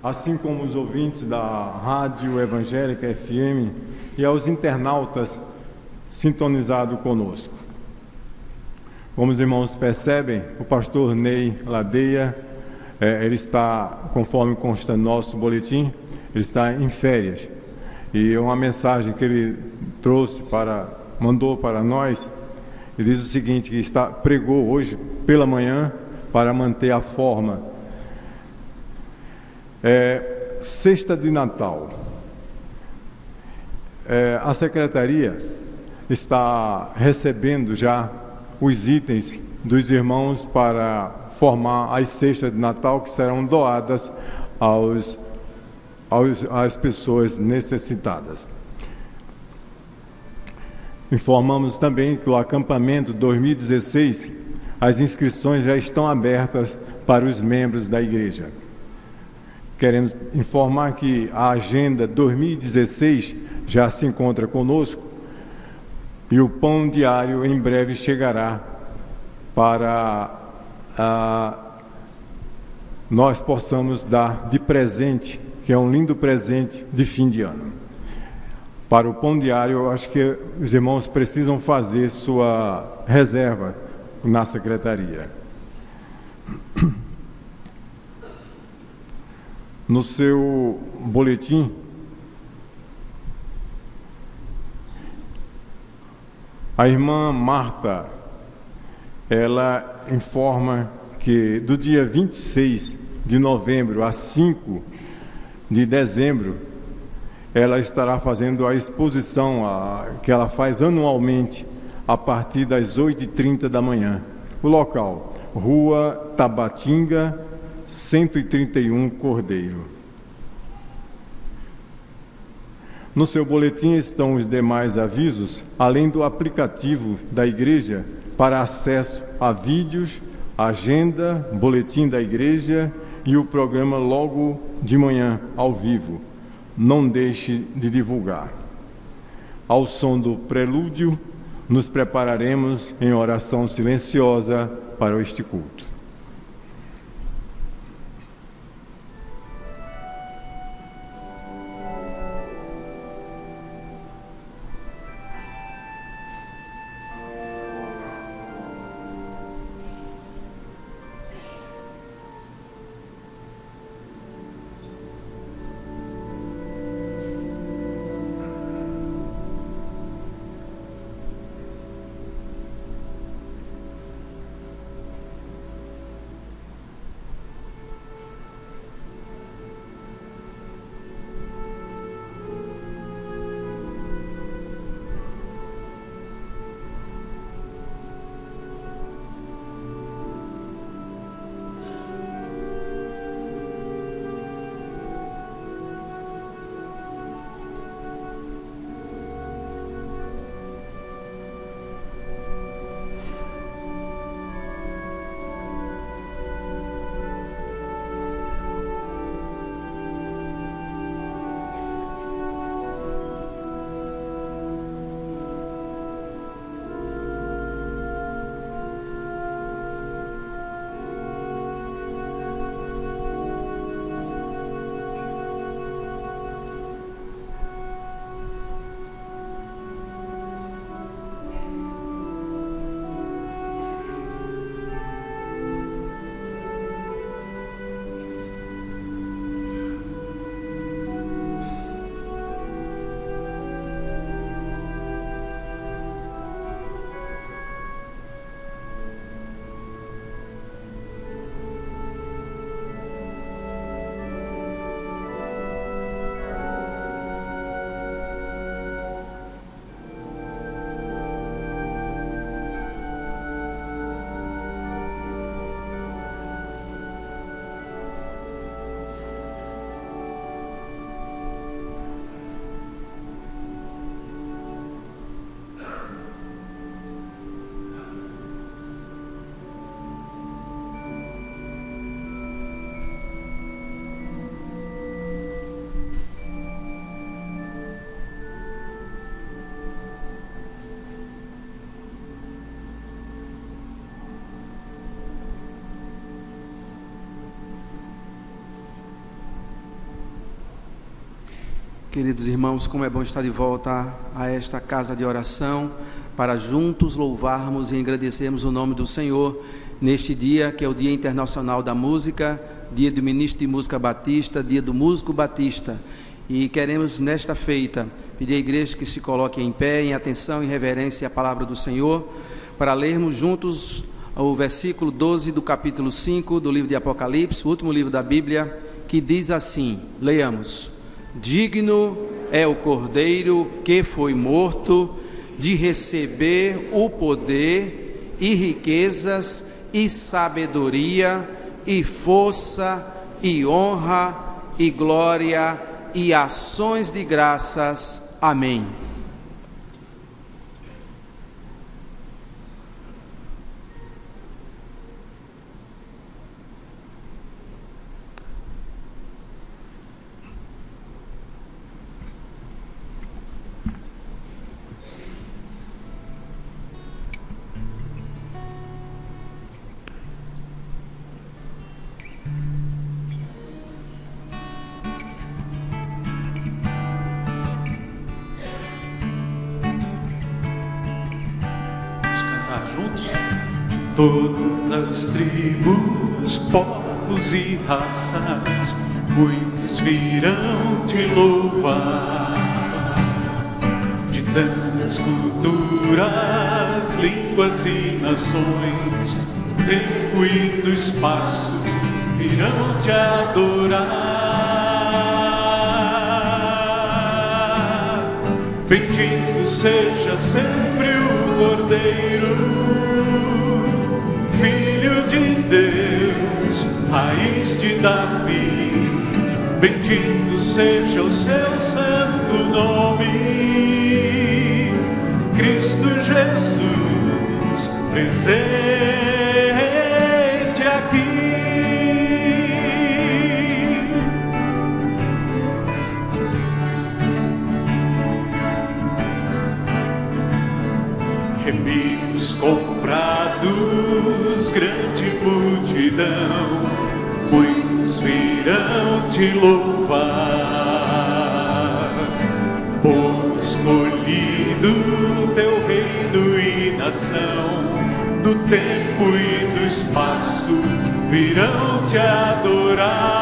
assim como os ouvintes da Rádio Evangélica FM e aos internautas sintonizados conosco. Como os irmãos percebem, o pastor Ney Ladeia, ele está, conforme consta no nosso boletim, ele está em férias. E uma mensagem que ele mandou para nós, ele diz o seguinte, que pregou hoje pela manhã para manter a forma. Cesta de Natal. A secretaria está recebendo já os itens dos irmãos para formar as cestas de Natal que serão doadas às pessoas necessitadas. Informamos também que o acampamento 2016, as inscrições já estão abertas para os membros da igreja. Queremos informar que a agenda 2016 já se encontra conosco e o pão diário em breve chegará para nós possamos dar de presente, que é um lindo presente de fim de ano. Para o pão diário, eu acho que os irmãos precisam fazer sua reserva na secretaria. No seu boletim, a irmã Marta, ela informa que do dia 26 de novembro a 5 de dezembro, ela estará fazendo a exposição que ela faz anualmente a partir das 8h30 da manhã. O local, Rua Tabatinga, 131 Cordeiro. No seu boletim estão os demais avisos, além do aplicativo da igreja para acesso a vídeos, agenda, boletim da igreja e o programa logo de manhã, ao vivo. Não deixe de divulgar. Ao som do prelúdio, nos prepararemos em oração silenciosa para este culto. Queridos irmãos, como é bom estar de volta a esta casa de oração, para juntos louvarmos e agradecermos o nome do Senhor, neste dia que é o Dia Internacional da Música, dia do Ministro de Música Batista, dia do Músico Batista. E queremos nesta feita pedir à igreja que se coloque em pé, em atenção e reverência à palavra do Senhor, para lermos juntos o versículo 12 do capítulo 5 do livro de Apocalipse, o último livro da Bíblia, que diz assim, leiamos: digno é o Cordeiro que foi morto de receber o poder e riquezas e sabedoria e força e honra e glória e ações de graças. Amém. Todas as tribos, povos e raças, muitos virão te louvar. De tantas culturas, línguas e nações, do tempo e do espaço, virão te adorar. Bendito seja sempre o Cordeiro, Filho de Deus, raiz de Davi. Bendito seja o seu santo nome, Cristo Jesus, presente aqui. Remidos comprados, grande multidão, muitos virão te louvar. Povo escolhido, teu reino e nação, do tempo e do espaço, virão te adorar.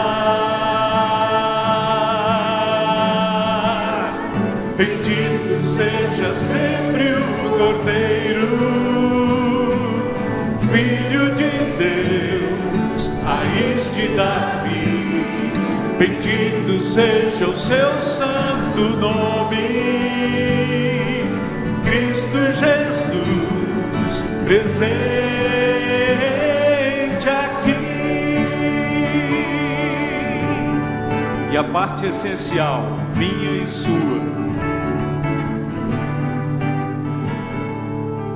Bendito seja sempre o Cordeiro, Filho de Deus, raiz de Davi. Bendito seja o seu santo nome, Cristo Jesus, presente aqui. E a parte essencial, minha e sua,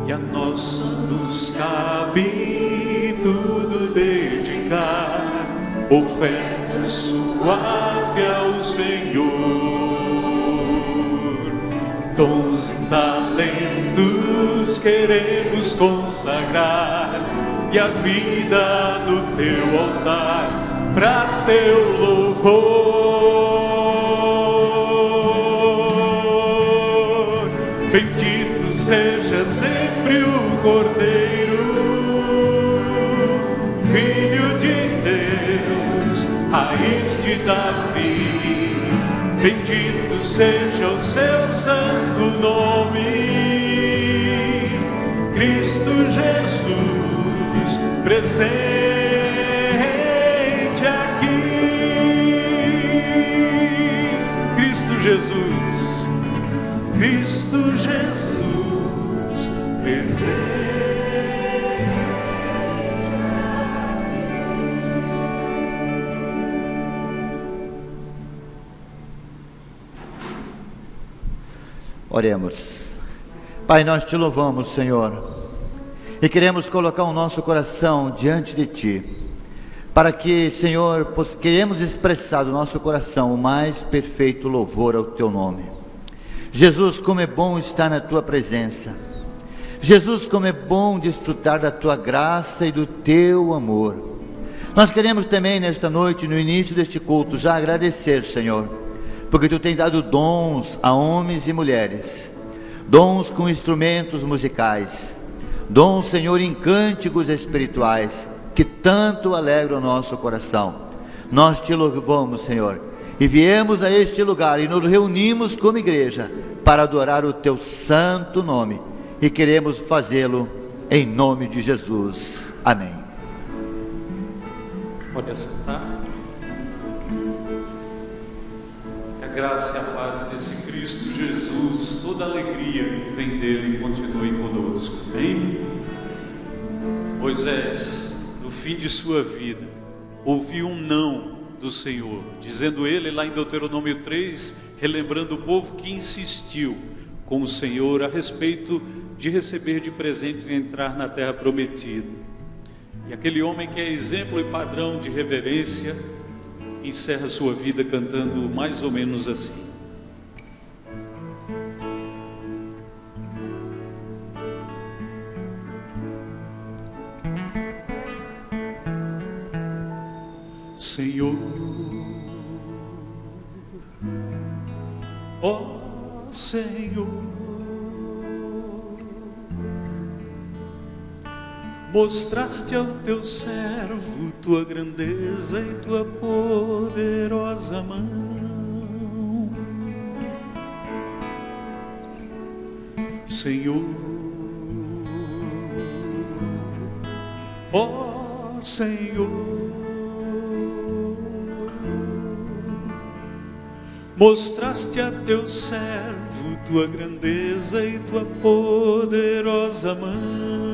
e a nós nos cabe tudo dedicar, oferta suave ao Senhor. Dons e talentos queremos consagrar, e a vida no teu altar, pra teu louvor. Bendito seja sempre o Cordeiro, Filho de Deus, raiz de Davi. Bendito seja o seu santo nome, Cristo Jesus, presente aqui. Cristo Jesus, Cristo Jesus, presente. Oremos. Pai, nós te louvamos, Senhor, e queremos colocar o nosso coração diante de Ti, para que, Senhor, queremos expressar do nosso coração o mais perfeito louvor ao Teu nome. Jesus, como é bom estar na Tua presença. Jesus, como é bom desfrutar da Tua graça e do Teu amor. Nós queremos também nesta noite, no início deste culto, já agradecer, Senhor, porque Tu tens dado dons a homens e mulheres, dons com instrumentos musicais, dons, Senhor, em cânticos espirituais, que tanto alegram o nosso coração. Nós Te louvamos, Senhor, e viemos a este lugar e nos reunimos como igreja para adorar o Teu santo nome, e queremos fazê-lo em nome de Jesus. Amém. Pode assentar. Que a graça e a paz desse Cristo Jesus, toda a alegria que vem dele, continue conosco. Amém? Moisés, no fim de sua vida, ouviu um não do Senhor, dizendo ele lá em Deuteronômio 3, relembrando o povo que insistiu com o Senhor a respeito de receber de presente e entrar na terra prometida. E aquele homem que é exemplo e padrão de reverência, encerra sua vida cantando mais ou menos assim: Senhor, ó Senhor, mostraste ao Teu servo Tua grandeza e Tua poderosa mão. Senhor, ó Senhor, mostraste a Teu servo Tua grandeza e Tua poderosa mão.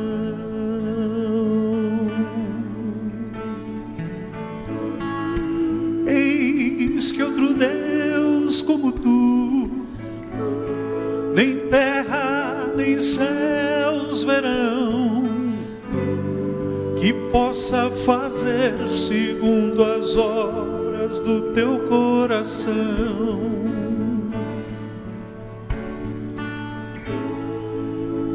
Eis que outro Deus como Tu, nem terra nem céus verão, que possa fazer segundo as obras do Teu coração.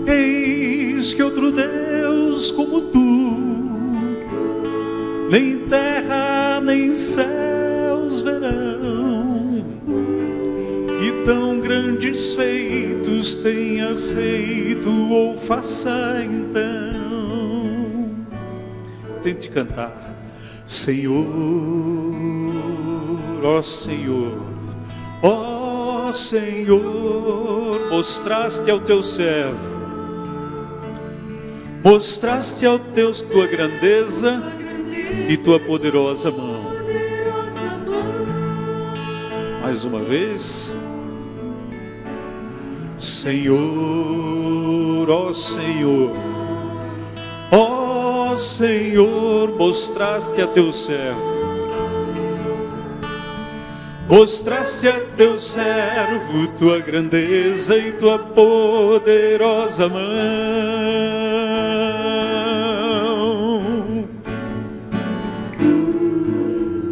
Eis que outro Deus como Tu, nem terra nem céus verão, que tão grandes feitos tenha feito ou faça então. Tente cantar: Senhor, ó Senhor, ó Senhor, mostraste ao Teu servo, mostraste ao Teus Tua grandeza e Tua poderosa mão. Mais uma vez: Senhor, ó Senhor, ó Senhor, mostraste a Teu servo, mostraste a Teu servo Tua grandeza e Tua poderosa mão.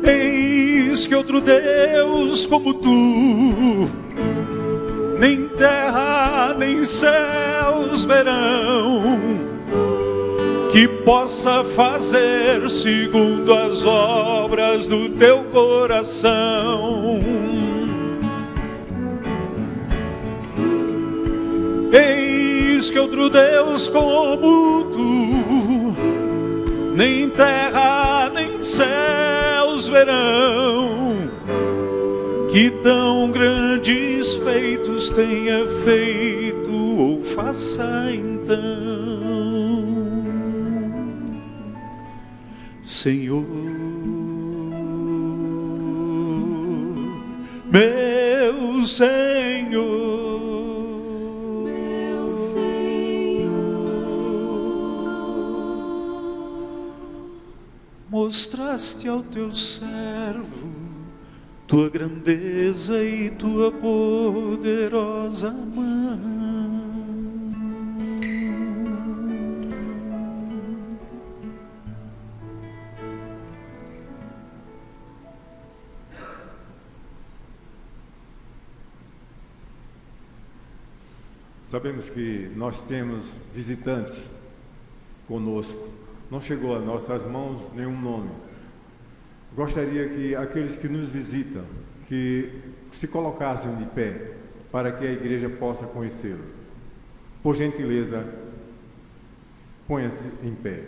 Eis que outro Deus como Tu, nem terra nem céus verão, que possa fazer segundo as obras do Teu coração. Eis que outro Deus como Tu, nem terra nem céus verão, que tão grandes feitos tenha feito ou faça então. Senhor, meu Senhor, meu Senhor, mostraste ao Teu servo Tua grandeza e Tua poderosa mão. Sabemos que nós temos visitantes conosco. Não chegou a nossas mãos nenhum nome. Gostaria que aqueles que nos visitam, que se colocassem de pé para que a igreja possa conhecê-lo. Por gentileza, ponha-se em pé.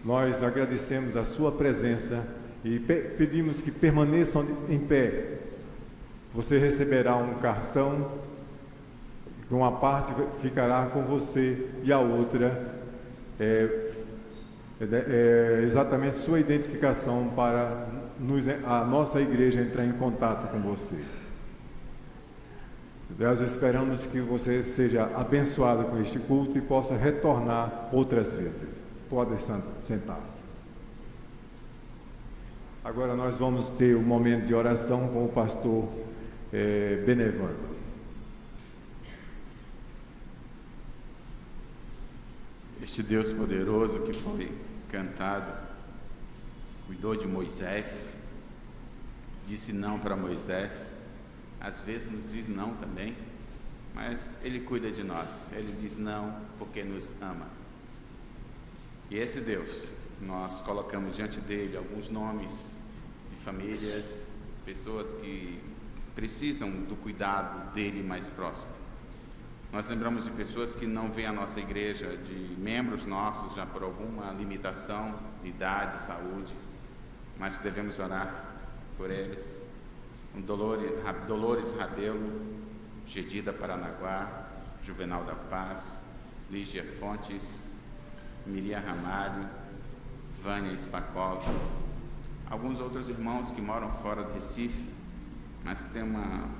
Nós agradecemos a sua presença e pedimos que permaneçam em pé. Você receberá um cartão, uma parte ficará com você e a outra exatamente sua identificação para a nossa igreja entrar em contato com você. Nós esperamos que você seja abençoado com este culto e possa retornar outras vezes. Pode sentar-se. Agora nós vamos ter um momento de oração com o pastor Benevando. Este Deus poderoso que foi cantado, cuidou de Moisés, disse não para Moisés, às vezes nos diz não também, mas Ele cuida de nós, Ele diz não porque nos ama. E esse Deus, nós colocamos diante dele alguns nomes de famílias, pessoas que precisam do cuidado dele mais próximo. Nós lembramos de pessoas que não vêm à nossa igreja, de membros nossos já por alguma limitação, idade, saúde, mas que devemos orar por eles. Dolores Rabelo, Gedida Paranaguá, Juvenal da Paz, Lígia Fontes, Miriam Ramalho, Vânia Spakov, alguns outros irmãos que moram fora do Recife, mas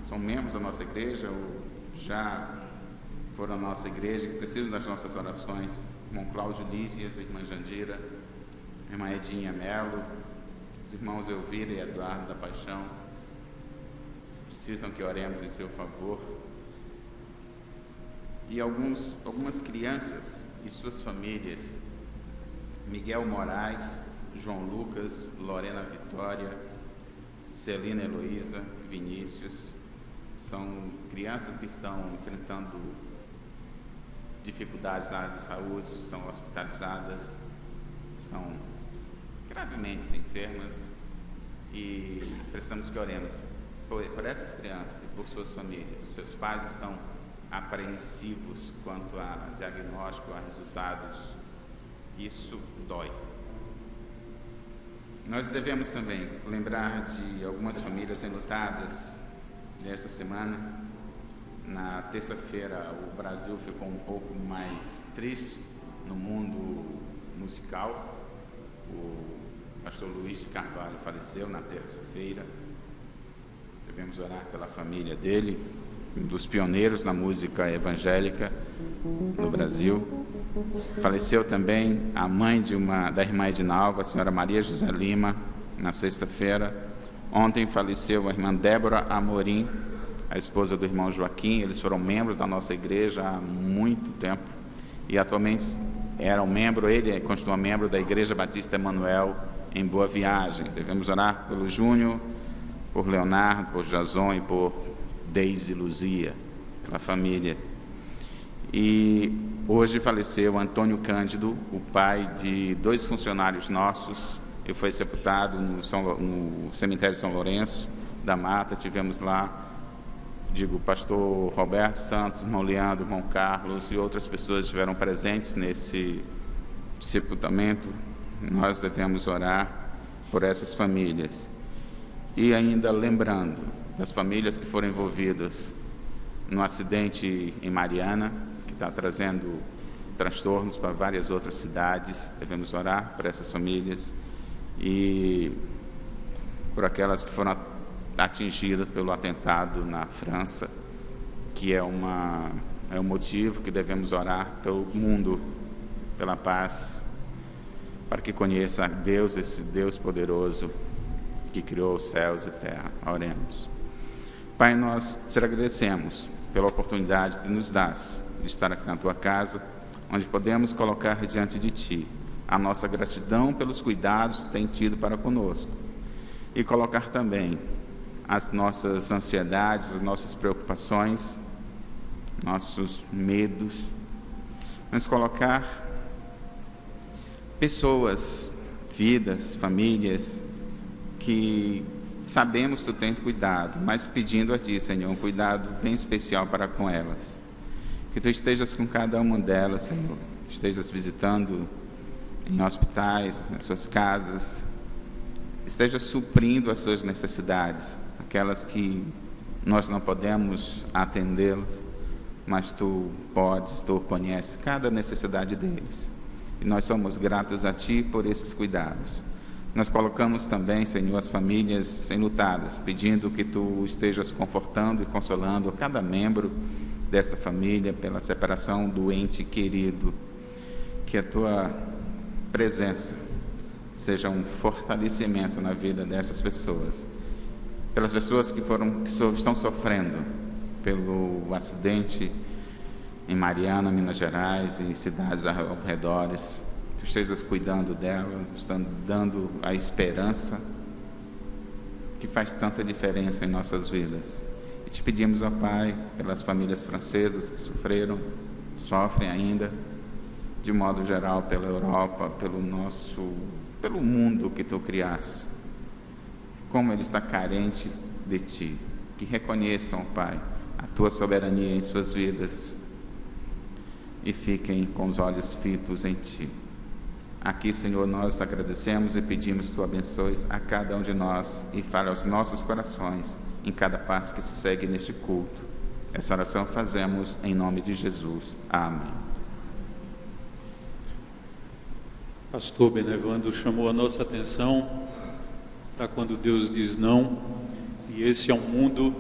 são membros da nossa igreja ou já foram à nossa igreja, que precisam das nossas orações. Irmão Cláudio Lícias, irmã Jandira, irmã Edinha Melo, os irmãos Elvira e Eduardo da Paixão, precisam que oremos em seu favor. E algumas crianças e suas famílias, Miguel Moraes, João Lucas, Lorena Vitória, Celina Heloísa, Vinícius, são crianças que estão enfrentando dificuldades na área de saúde, estão hospitalizadas, estão gravemente enfermas e precisamos que oremos por essas crianças e por suas famílias. Os seus pais estão apreensivos quanto a diagnóstico, a resultados. Isso dói. Nós devemos também lembrar de algumas famílias enlutadas nesta semana. Na terça-feira, o Brasil ficou um pouco mais triste no mundo musical. O pastor Luiz de Carvalho faleceu na terça-feira. Devemos orar pela família dele, um dos pioneiros na música evangélica no Brasil. Faleceu também a mãe da irmã Edinalva, a senhora Maria José Lima, na sexta-feira. Ontem faleceu a irmã Débora Amorim, a esposa do irmão Joaquim. Eles foram membros da nossa igreja há muito tempo e atualmente ele continua membro da Igreja Batista Emanuel em Boa Viagem. Devemos orar pelo Júnior, por Leonardo, por Jason e por Deise Luzia, pela família. E hoje faleceu Antônio Cândido, o pai de 2 funcionários nossos. Ele foi sepultado no cemitério de São Lourenço da Mata. Tivemos lá, o pastor Roberto Santos, irmão Leandro, irmão Carlos e outras pessoas estiveram presentes nesse sepultamento. Nós devemos orar por essas famílias. E ainda lembrando das famílias que foram envolvidas no acidente em Mariana, que está trazendo transtornos para várias outras cidades. Devemos orar por essas famílias e por aquelas que foram atingidas pelo atentado na França, que é um motivo que devemos orar pelo mundo, pela paz, para que conheça a Deus, esse Deus poderoso que criou os céus e terra. Oremos. Pai, nós te agradecemos pela oportunidade que nos dás de estar aqui na tua casa, onde podemos colocar diante de ti a nossa gratidão pelos cuidados que tem tido para conosco e colocar também as nossas ansiedades, as nossas preocupações, nossos medos, mas colocar pessoas, vidas, famílias que sabemos que Tu tens cuidado, mas pedindo a Ti, Senhor, um cuidado bem especial para com elas. Que Tu estejas com cada uma delas, Senhor, estejas visitando em hospitais, nas suas casas, esteja suprindo as suas necessidades, aquelas que nós não podemos atendê-las, mas Tu podes, Tu conheces cada necessidade deles. E nós somos gratos a Ti por esses cuidados. Nós colocamos também, Senhor, as famílias enlutadas, pedindo que Tu estejas confortando e consolando cada membro dessa família pela separação do ente querido. Que a Tua presença seja um fortalecimento na vida dessas pessoas, pelas pessoas que estão sofrendo pelo acidente em Mariana, Minas Gerais e cidades ao redor. Tu estejas cuidando dela, estando dando a esperança que faz tanta diferença em nossas vidas. E te pedimos, ó Pai, pelas famílias francesas que sofrem ainda, de modo geral pela Europa, pelo mundo que Tu criaste, como ele está carente de Ti. Que reconheçam, Pai, a Tua soberania em suas vidas e fiquem com os olhos fitos em Ti. Aqui, Senhor, nós agradecemos e pedimos que Tu abençoes a cada um de nós e fale aos nossos corações em cada passo que se segue neste culto. Essa oração fazemos em nome de Jesus. Amém. Pastor Benevando chamou a nossa atenção para quando Deus diz não, e esse é um mundo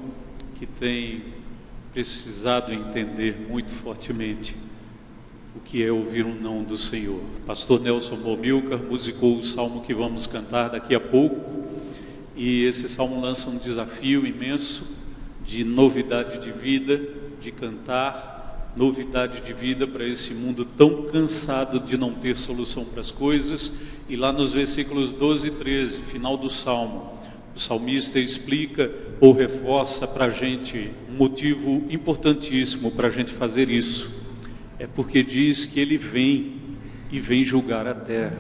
que tem precisado entender muito fortemente o que é ouvir um não do Senhor. Pastor Nelson Bomilcar musicou o salmo que vamos cantar daqui a pouco, e esse salmo lança um desafio imenso de novidade de vida, de cantar novidade de vida para esse mundo tão cansado de não ter solução para as coisas. E lá nos versículos 12 e 13, final do salmo, o salmista explica ou reforça para a gente um motivo importantíssimo para a gente fazer isso. É porque diz que Ele vem e vem julgar a terra.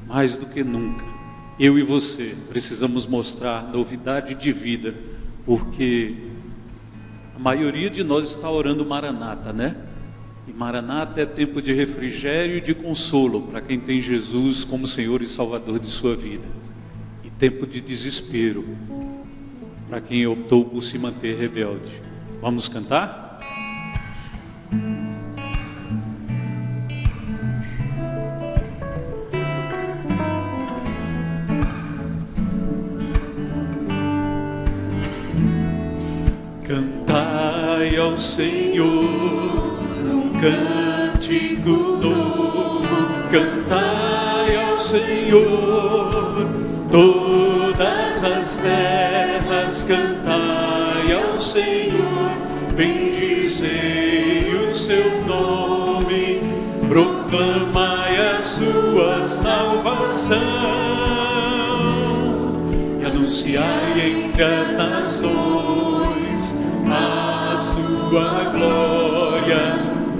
Mais do que nunca, eu e você precisamos mostrar novidade de vida, porque a maioria de nós está orando Maranata, né? E Maranata é tempo de refrigério e de consolo para quem tem Jesus como Senhor e Salvador de sua vida. E tempo de desespero para quem optou por se manter rebelde. Vamos cantar? Cantai ao Senhor um cântico novo, cantai ao Senhor todas as terras, cantai ao Senhor, bendizei o seu nome, proclamai a sua salvação e anunciai entre as nações a sua glória,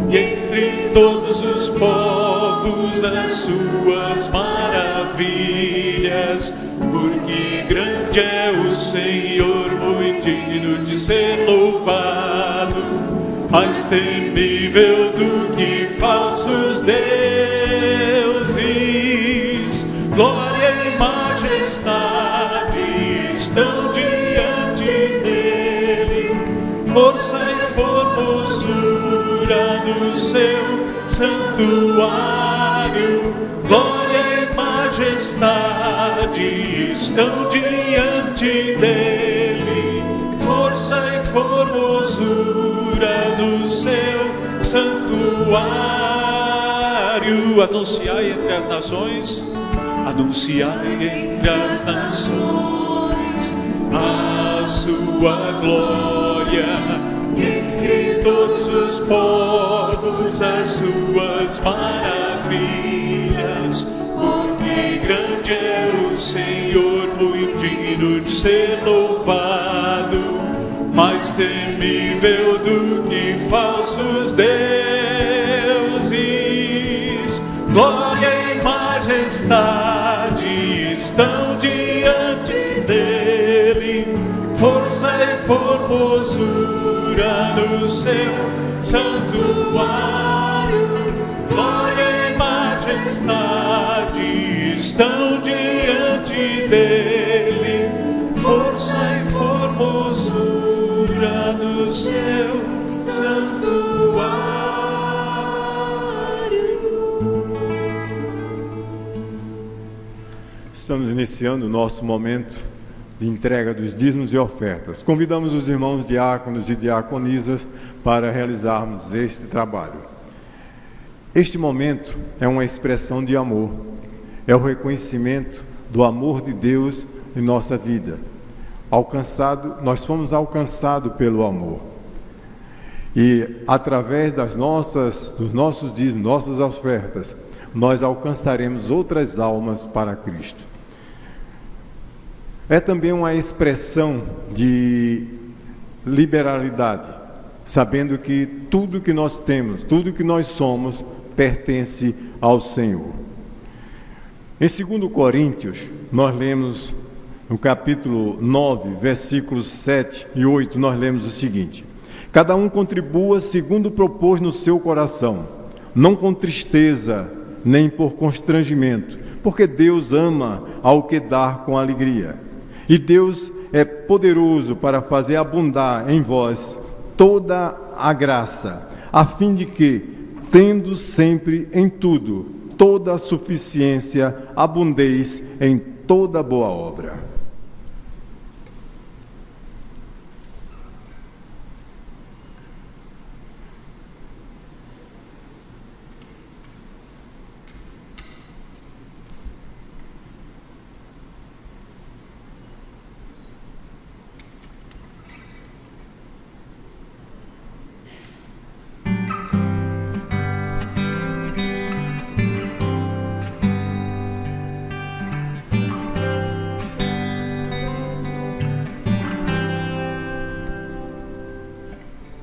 e entre todos os povos as suas maravilhas, porque grande é o Senhor, muito digno de ser louvado, mais temível do que falsos deuses. Glória e majestade estão diante dele, força e formosura no seu santuário. Glória e majestade estão diante dele, força e formosura no seu santuário. Anunciai entre as nações, anunciai entre as nações a sua glória, e entre todos os povos as suas maravilhas, porque grande é o Senhor, muito digno de ser louvado, mais temível do que falsos deuses. Glória e majestade estão diante dele, força e formosura no seu santuário, glória e majestade estão diante dele, força e formosura no seu santuário. Estamos iniciando o nosso momento de entrega dos dízimos e ofertas. Convidamos os irmãos diáconos e diaconisas para realizarmos este trabalho. Este momento é uma expressão de amor, é o reconhecimento do amor de Deus em nossa vida. Nós fomos alcançados pelo amor. E através dos nossos dízimos, nossas ofertas, nós alcançaremos outras almas para Cristo. É também uma expressão de liberalidade, sabendo que tudo que nós temos, tudo que nós somos, pertence ao Senhor. Em 2 Coríntios, nós lemos no capítulo 9, versículos 7 e 8, nós lemos o seguinte: cada um contribua segundo propôs no seu coração, não com tristeza, nem por constrangimento, porque Deus ama ao que dá com alegria. E Deus é poderoso para fazer abundar em vós toda a graça, a fim de que, tendo sempre em tudo toda a suficiência, abundeis em toda boa obra.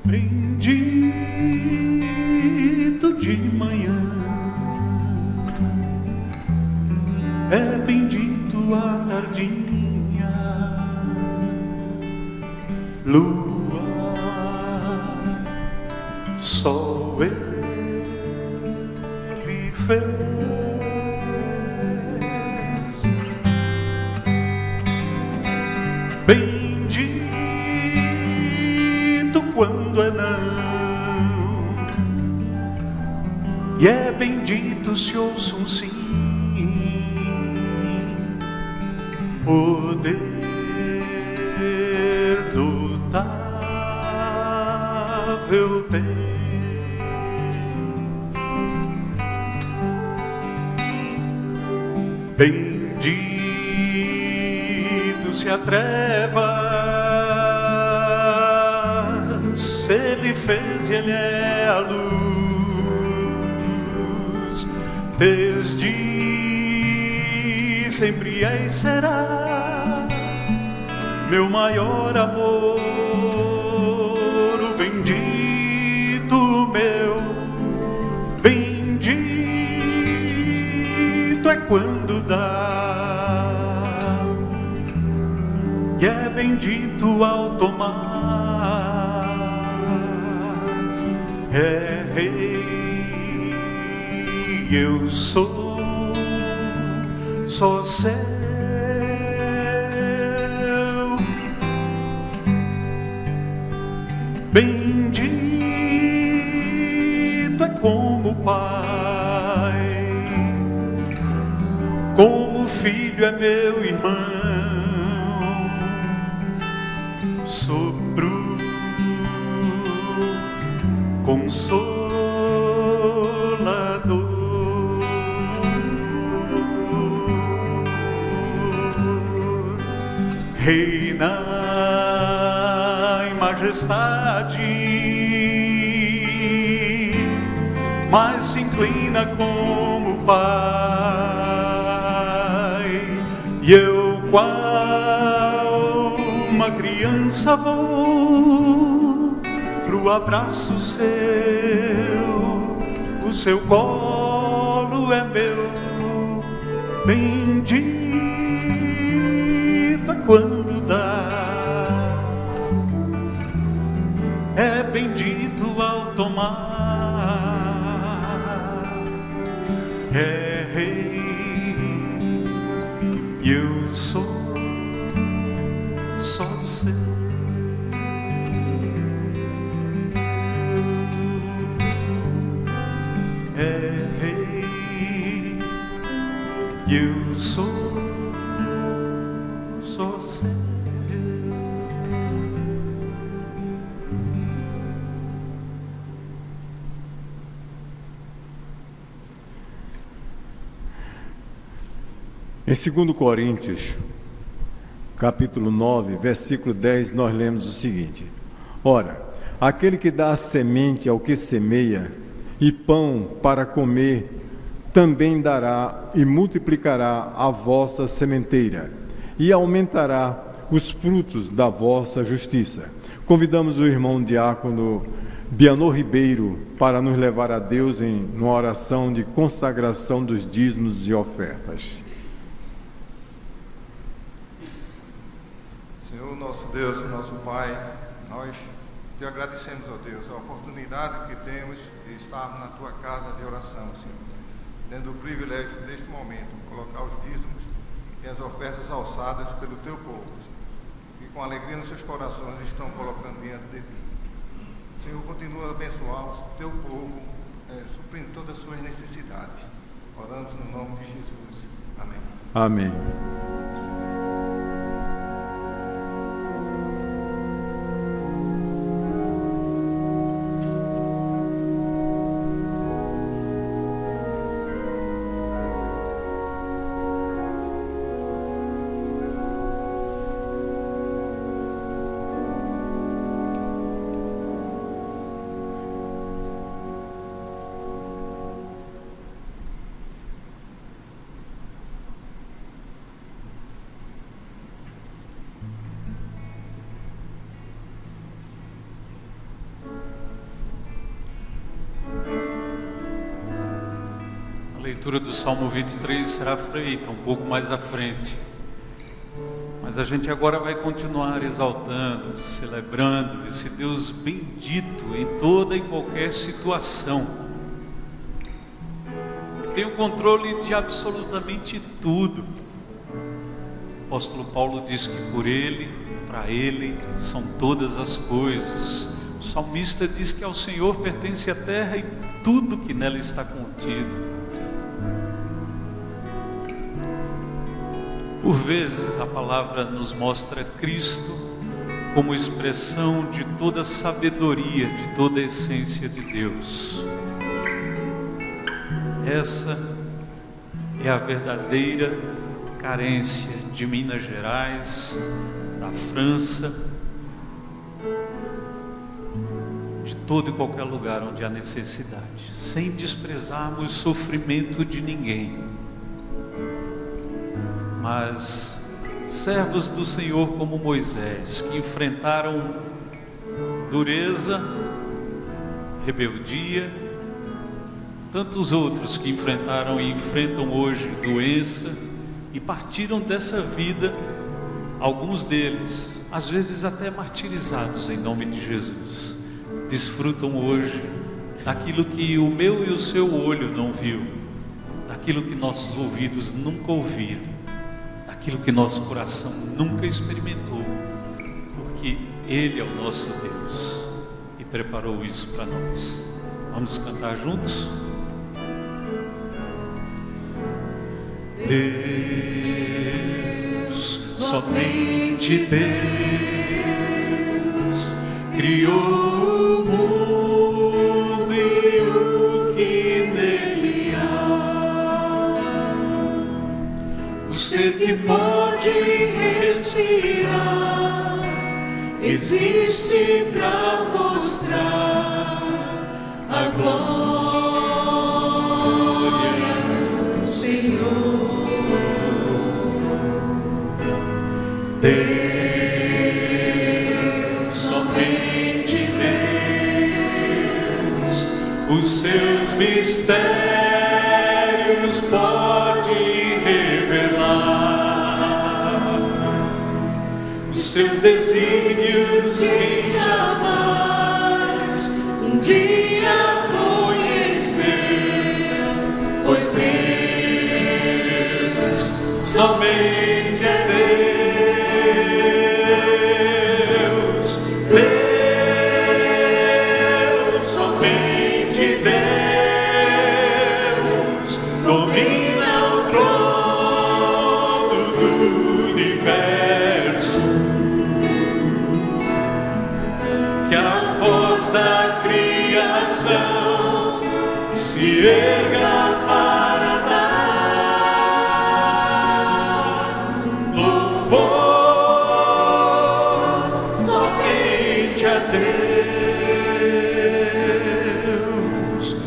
Bendito de manhã, é bendito a tardinha, lua, sol ele fez. Bendito quando é não, e é bendito se ouço um sim. Poder notável tem, bendito se a trevas ele fez e ele é a luz, desde sempre é e será meu maior amor, o bendito meu, bendito é quando dá, e é bendito ao tomar, é rei, eu sou só seu, bendito é como o Pai, como o Filho é meu irmão, sopro consolador. Reina em majestade, mas se inclina como Pai. E eu, qual uma criança, vou pro abraço seu, o seu colo é meu, bendito é quando dá, bendito ao tomar, é rei, e eu sou só seu. É rei, e eu sou só seu. Em 2 Coríntios, capítulo 9, versículo 10, nós lemos o seguinte: ora, aquele que dá a semente ao que semeia, e pão para comer, também dará e multiplicará a vossa sementeira, e aumentará os frutos da vossa justiça. Convidamos o irmão diácono Bianor Ribeiro para nos levar a Deus em uma oração de consagração dos dízimos e ofertas. Senhor, nosso Deus e nosso Pai, nós te agradecemos, ó Deus, a oportunidade que temos de estar na tua casa de oração, Senhor, tendo o privilégio neste momento colocar os dízimos e as ofertas alçadas pelo teu povo, que com alegria nos seus corações estão colocando diante de ti. Senhor, continua a abençoar o teu povo, suprindo todas as suas necessidades. Oramos no nome de Jesus. Amém. Amém. A leitura do Salmo 23 será feita um pouco mais à frente, mas a gente agora vai continuar exaltando, celebrando esse Deus bendito em toda e qualquer situação, que tem o controle de absolutamente tudo. O apóstolo Paulo diz que por Ele, para Ele, são todas as coisas. O salmista diz que ao Senhor pertence a terra e tudo que nela está contido. Por vezes a palavra nos mostra Cristo como expressão de toda a sabedoria, de toda a essência de Deus. Essa é a verdadeira carência de Minas Gerais, da França, de todo e qualquer lugar onde há necessidade, sem desprezarmos o sofrimento de ninguém. Mas servos do Senhor como Moisés, que enfrentaram dureza, rebeldia, tantos outros que enfrentaram e enfrentam hoje doença e partiram dessa vida, alguns deles, às vezes até martirizados em nome de Jesus, desfrutam hoje daquilo que o meu e o seu olho não viu, daquilo que nossos ouvidos nunca ouviram, aquilo que nosso coração nunca experimentou, porque Ele é o nosso Deus e preparou isso para nós. Vamos cantar juntos? Deus, somente Deus, criou o mundo e o que nele há. O ser que pode respirar existe para mostrar a glória do Senhor. Deus, somente Deus, os seus mistérios pode revelar, os seus desígnios quem jamais se erga para dar louvor somente a Deus,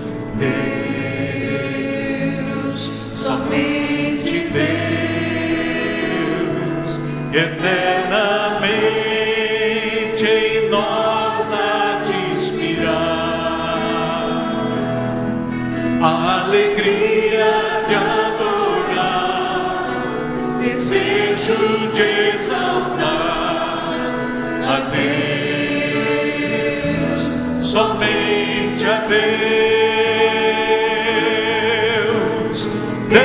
Deus, somente Deus, que eternamente em nós há de inspirar a alegria de adorar, desejo de exaltar a Deus, somente a Deus, Deus,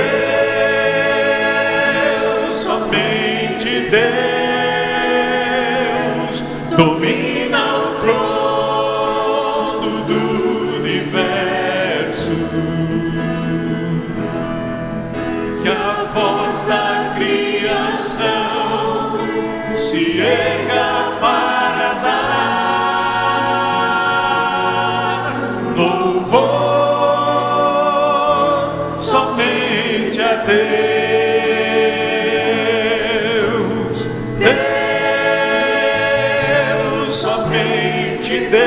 somente Deus, domina o trono do universo. Que a voz da criação se erga para dar louvor somente a Deus, Deus, somente Deus,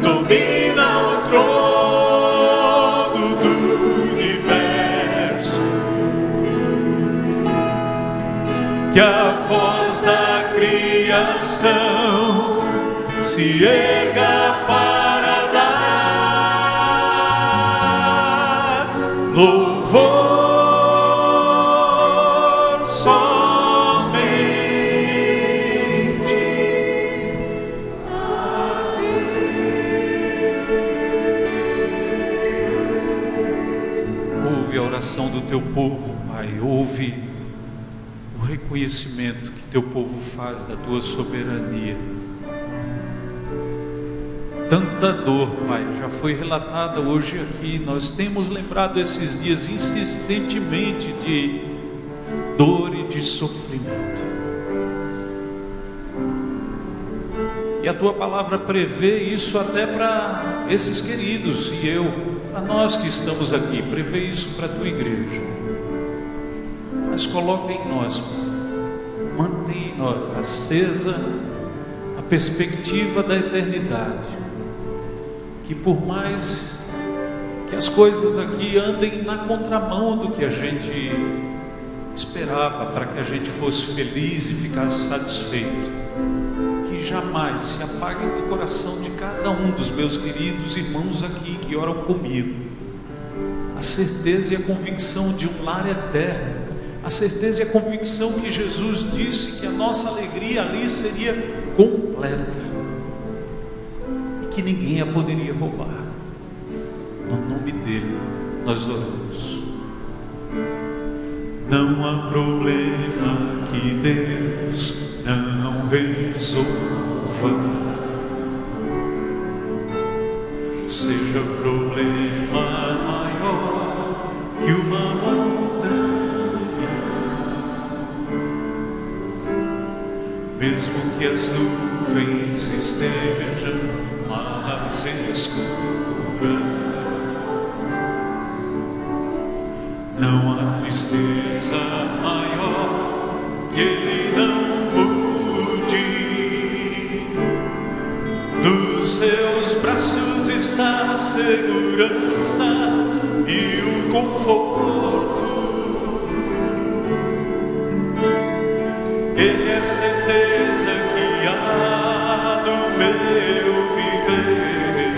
domina o trono do universo. Que a voz da criação se erga para dar louvor somente a Deus. Ouve a oração do teu povo, Pai, ouve o reconhecimento que teu povo faz da tua soberania. Tanta dor, Pai, já foi relatada hoje aqui. Nós temos lembrado esses dias insistentemente de dor e de sofrimento. E a tua palavra prevê isso até para esses queridos e para nós que estamos aqui, prevê isso para a tua igreja. Mas coloca em nós, Pai, mantém em nós acesa a perspectiva da eternidade. Que por mais que as coisas aqui andem na contramão do que a gente esperava para que a gente fosse feliz e ficasse satisfeito, que jamais se apague do coração de cada um dos meus queridos irmãos aqui que oram comigo a certeza e a convicção de um lar eterno, a certeza e a convicção que Jesus disse que a nossa alegria ali seria completa e que ninguém a poderia roubar. No nome dele nós oramos. Não há problema que Deus não resolva, seja problema maior que uma montanha, mesmo que as nuvens estejam mais escuras. Não há tristeza maior que Ele não mude. Nos seus braços está a segurança e o conforto. Ele é certeza que há no meu viver.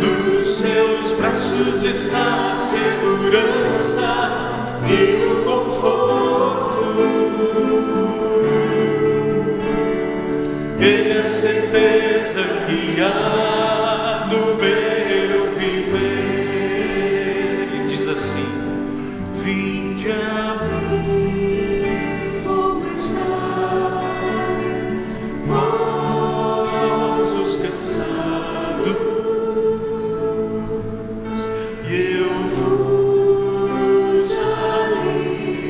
Nos seus braços está a segurança e o conforto. Ele é certeza que há no meu viver. Ele diz assim: vinde a mim, como estás, vós os cansados, e eu vos aliviarei.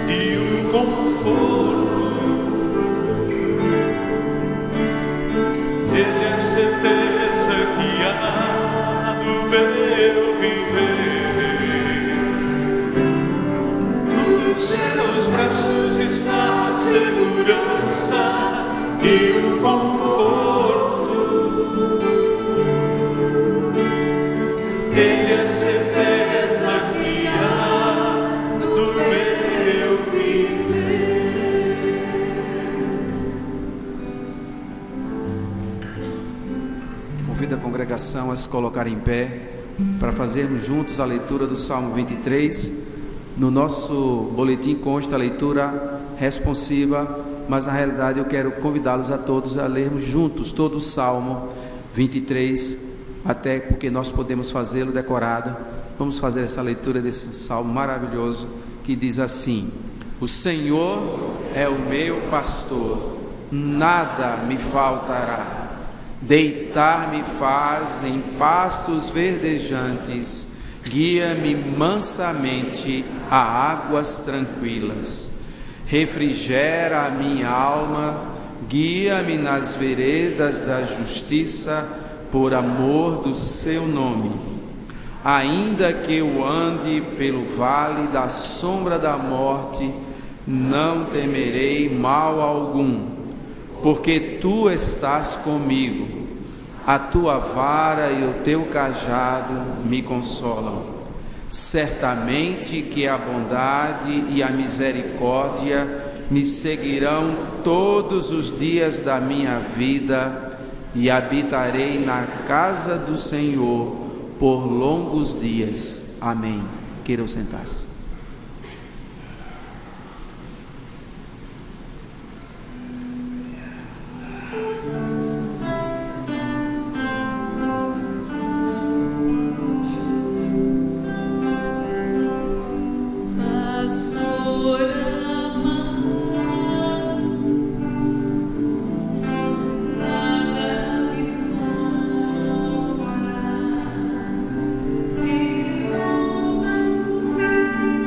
e o conforto. Ele é a certeza que há no meu viver. Nos seus braços está a segurança e o conforto. Ele é a certeza que há no meu viver. Convido a congregação a se colocar em pé para fazermos juntos a leitura do Salmo 23. No nosso boletim consta a leitura responsiva, mas na realidade eu quero convidá-los a todos a lermos juntos todo o Salmo 23, até porque nós podemos fazê-lo decorado. Vamos fazer essa leitura desse salmo maravilhoso que diz assim: o Senhor é o meu pastor, nada me faltará. Deitar-me faz em pastos verdejantes, guia-me mansamente a águas tranquilas. Refrigera a minha alma, guia-me nas veredas da justiça, por amor do seu nome. Ainda que eu ande pelo vale da sombra da morte, não temerei mal algum, porque tu estás comigo. A tua vara e o teu cajado me consolam. Certamente que a bondade e a misericórdia me seguirão todos os dias da minha vida, e habitarei na casa do Senhor por longos dias. Amém. Queiram sentar-se. Thank you.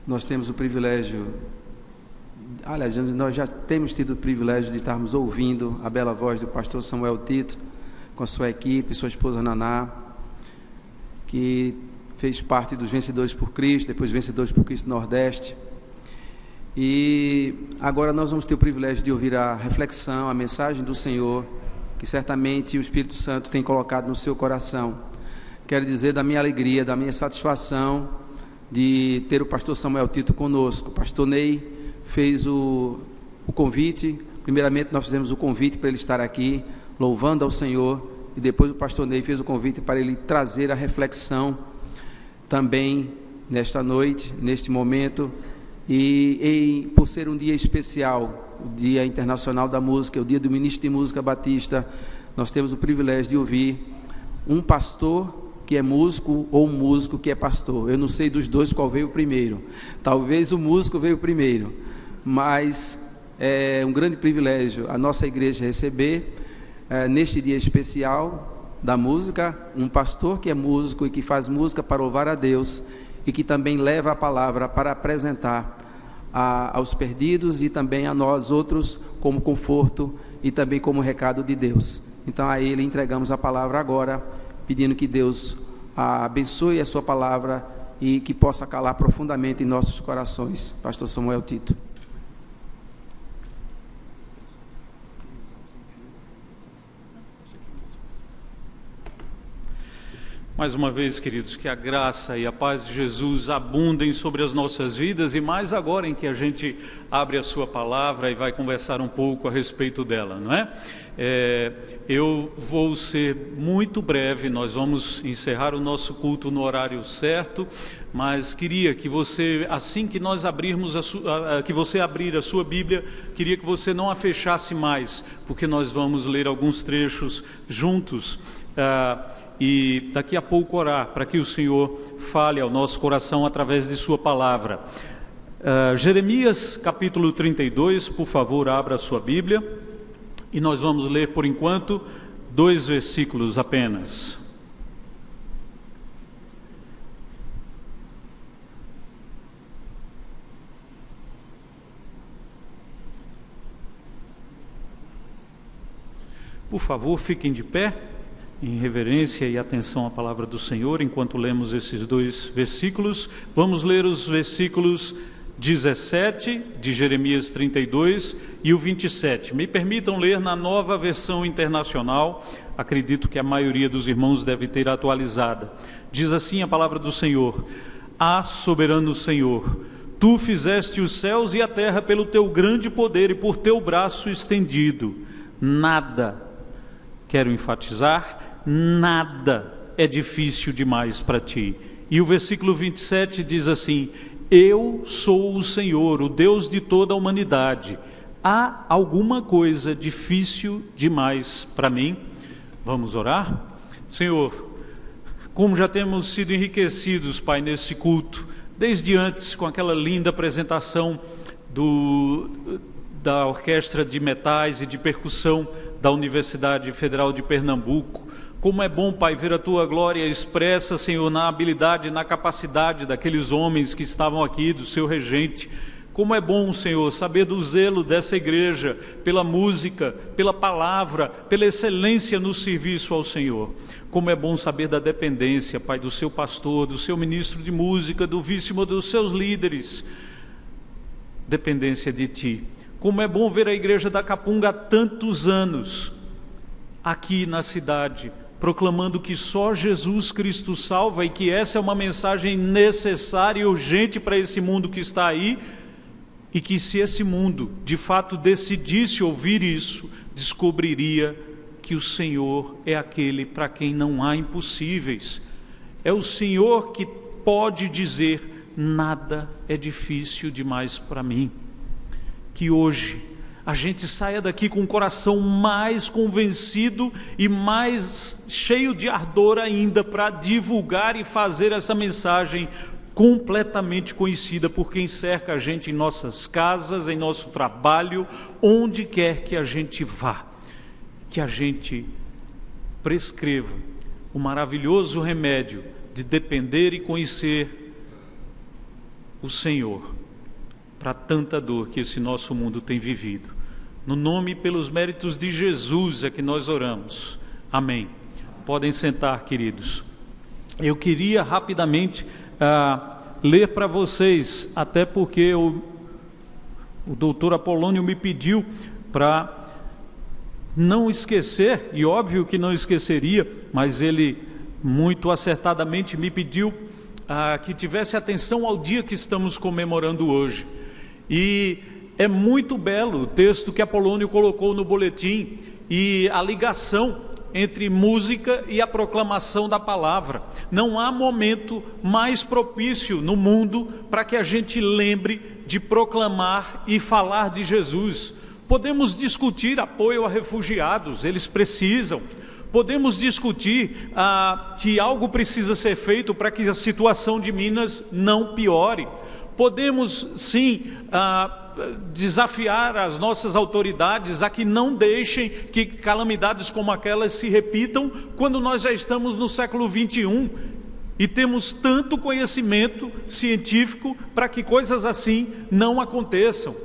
nós temos o privilégio, aliás, nós já temos tido o privilégio de estarmos ouvindo a bela voz do pastor Samuel Tito, com a sua equipe, sua esposa Naná, que fez parte dos Vencedores por Cristo, depois Vencedores por Cristo Nordeste. E agora nós vamos ter o privilégio de ouvir a reflexão, a mensagem do Senhor, que certamente o Espírito Santo tem colocado no seu coração. Quero dizer da minha alegria, da minha satisfação de ter o pastor Samuel Tito conosco. O pastor Ney fez o convite. Primeiramente nós fizemos o convite para ele estar aqui, louvando ao Senhor, e depois o pastor Ney fez o convite para ele trazer a reflexão também nesta noite, neste momento, e por ser um dia especial, o Dia Internacional da Música, o Dia do Ministro de Música Batista, nós temos o privilégio de ouvir um pastor que é músico ou um músico que é pastor. Eu não sei dos dois qual veio primeiro, talvez o músico veio primeiro, mas é um grande privilégio a nossa igreja receber, neste dia especial da música, um pastor que é músico e que faz música para louvar a Deus e que também leva a palavra para apresentar aos perdidos e também a nós outros como conforto e também como recado de Deus. Então a ele entregamos a palavra agora, pedindo que Deus abençoe a sua palavra e que possa calar profundamente em nossos corações. Pastor Samuel Tito. Mais uma vez, queridos, que a graça e a paz de Jesus abundem sobre as nossas vidas, e mais agora em que a gente abre a sua palavra e vai conversar um pouco a respeito dela, não é? Eu vou ser muito breve, nós vamos encerrar o nosso culto no horário certo, mas queria que você, assim que nós abrirmos que você abrir a sua Bíblia, queria que você não a fechasse mais, porque nós vamos ler alguns trechos juntos, e daqui a pouco orar para que o Senhor fale ao nosso coração através de sua palavra. Jeremias capítulo 32, por favor, abra a sua Bíblia, e nós vamos ler por enquanto 2 versículos apenas. Por favor, fiquem de pé, em reverência e atenção à palavra do Senhor, enquanto lemos esses 2 versículos. Vamos ler os versículos 17 de Jeremias 32 e o 27. Me permitam ler na Nova Versão Internacional, acredito que a maioria dos irmãos deve ter atualizada. Diz assim a palavra do Senhor: Ah, soberano Senhor, Tu fizeste os céus e a terra pelo Teu grande poder e por Teu braço estendido. Nada, quero enfatizar, nada é difícil demais para Ti. E o versículo 27 diz assim: Eu sou o Senhor, o Deus de toda a humanidade. Há alguma coisa difícil demais para mim? Vamos orar? Senhor, como já temos sido enriquecidos, Pai, nesse culto, desde antes com aquela linda apresentação da Orquestra de Metais e de Percussão da Universidade Federal de Pernambuco. Como é bom, Pai, ver a Tua glória expressa, Senhor, na habilidade, na capacidade daqueles homens que estavam aqui, do seu regente. Como é bom, Senhor, saber do zelo dessa igreja, pela música, pela palavra, pela excelência no serviço ao Senhor. Como é bom saber da dependência, Pai, do seu pastor, do seu ministro de música, do víssimo dos seus líderes. Dependência de Ti. Como é bom ver a igreja da Capunga há tantos anos, aqui na cidade, proclamando que só Jesus Cristo salva e que essa é uma mensagem necessária e urgente para esse mundo que está aí, e que se esse mundo de fato decidisse ouvir isso, descobriria que o Senhor é aquele para quem não há impossíveis. É o Senhor que pode dizer: nada é difícil demais para mim. Que hoje a gente saia daqui com o coração mais convencido e mais cheio de ardor ainda para divulgar e fazer essa mensagem completamente conhecida por quem cerca a gente em nossas casas, em nosso trabalho, onde quer que a gente vá. Que a gente prescreva o maravilhoso remédio de depender e conhecer o Senhor para tanta dor que esse nosso mundo tem vivido. No nome e pelos méritos de Jesus é que nós oramos. Amém. Podem sentar, queridos. Eu queria rapidamente ler para vocês, até porque o doutor Apolônio me pediu para não esquecer, e óbvio que não esqueceria, mas ele muito acertadamente me pediu que tivesse atenção ao dia que estamos comemorando hoje. E é muito belo o texto que Apolônio colocou no boletim e a ligação entre música e a proclamação da palavra. Não há momento mais propício no mundo para que a gente lembre de proclamar e falar de Jesus. Podemos discutir apoio a refugiados, eles precisam. Podemos discutir que algo precisa ser feito para que a situação de Minas não piore. Podemos, sim, desafiar as nossas autoridades a que não deixem que calamidades como aquelas se repitam quando nós já estamos no século 21 e temos tanto conhecimento científico para que coisas assim não aconteçam.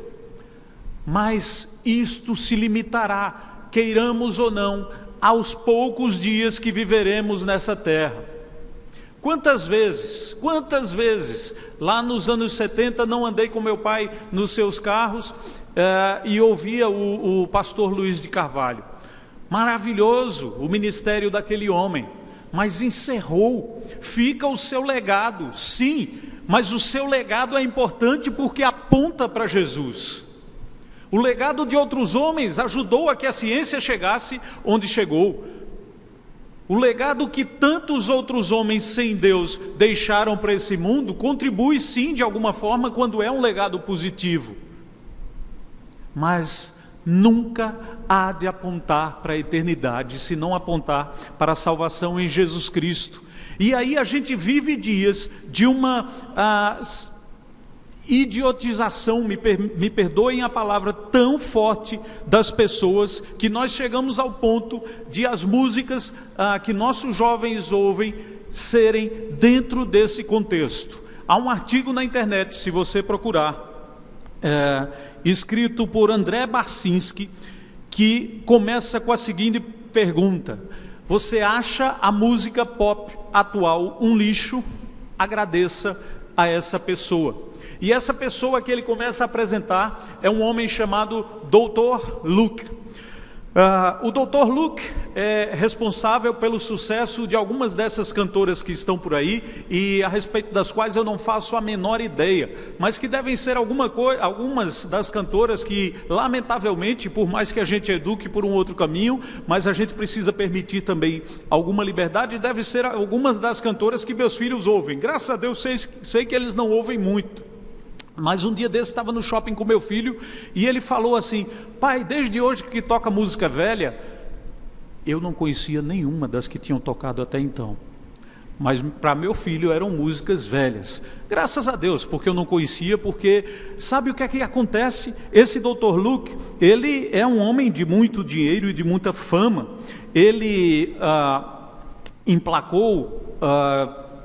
Mas isto se limitará, queiramos ou não, aos poucos dias que viveremos nessa terra. Quantas vezes, lá nos anos 70, não andei com meu pai nos seus carros e ouvia o pastor Luiz de Carvalho. Maravilhoso o ministério daquele homem, mas encerrou. Fica o seu legado, sim, mas o seu legado é importante porque aponta para Jesus. O legado de outros homens ajudou a que a ciência chegasse onde chegou. O legado que tantos outros homens sem Deus deixaram para esse mundo contribui sim de alguma forma quando é um legado positivo. Mas nunca há de apontar para a eternidade, se não apontar para a salvação em Jesus Cristo. E aí a gente vive dias de uma idiotização, me perdoem a palavra, tão forte das pessoas, que nós chegamos ao ponto de as músicas que nossos jovens ouvem serem dentro desse contexto. Há um artigo na internet, se você procurar, escrito por André Barcinski, que começa com a seguinte pergunta: você acha a música pop atual um lixo? Agradeça a essa pessoa. E essa pessoa que ele começa a apresentar é um homem chamado Dr. Luke. O Dr. Luke é responsável pelo sucesso de algumas dessas cantoras que estão por aí e a respeito das quais eu não faço a menor ideia, mas que devem ser algumas das cantoras que, lamentavelmente, por mais que a gente eduque por um outro caminho, mas a gente precisa permitir também alguma liberdade, deve ser algumas das cantoras que meus filhos ouvem. Graças a Deus sei que eles não ouvem muito. Mas um dia desse estava no shopping com meu filho e ele falou assim: pai, desde hoje que toca música velha. Eu não conhecia nenhuma das que tinham tocado até então, mas para meu filho eram músicas velhas. Graças a Deus, porque eu não conhecia, porque sabe o que é que acontece? Esse Dr. Luke, ele é um homem de muito dinheiro e de muita fama. Ele emplacou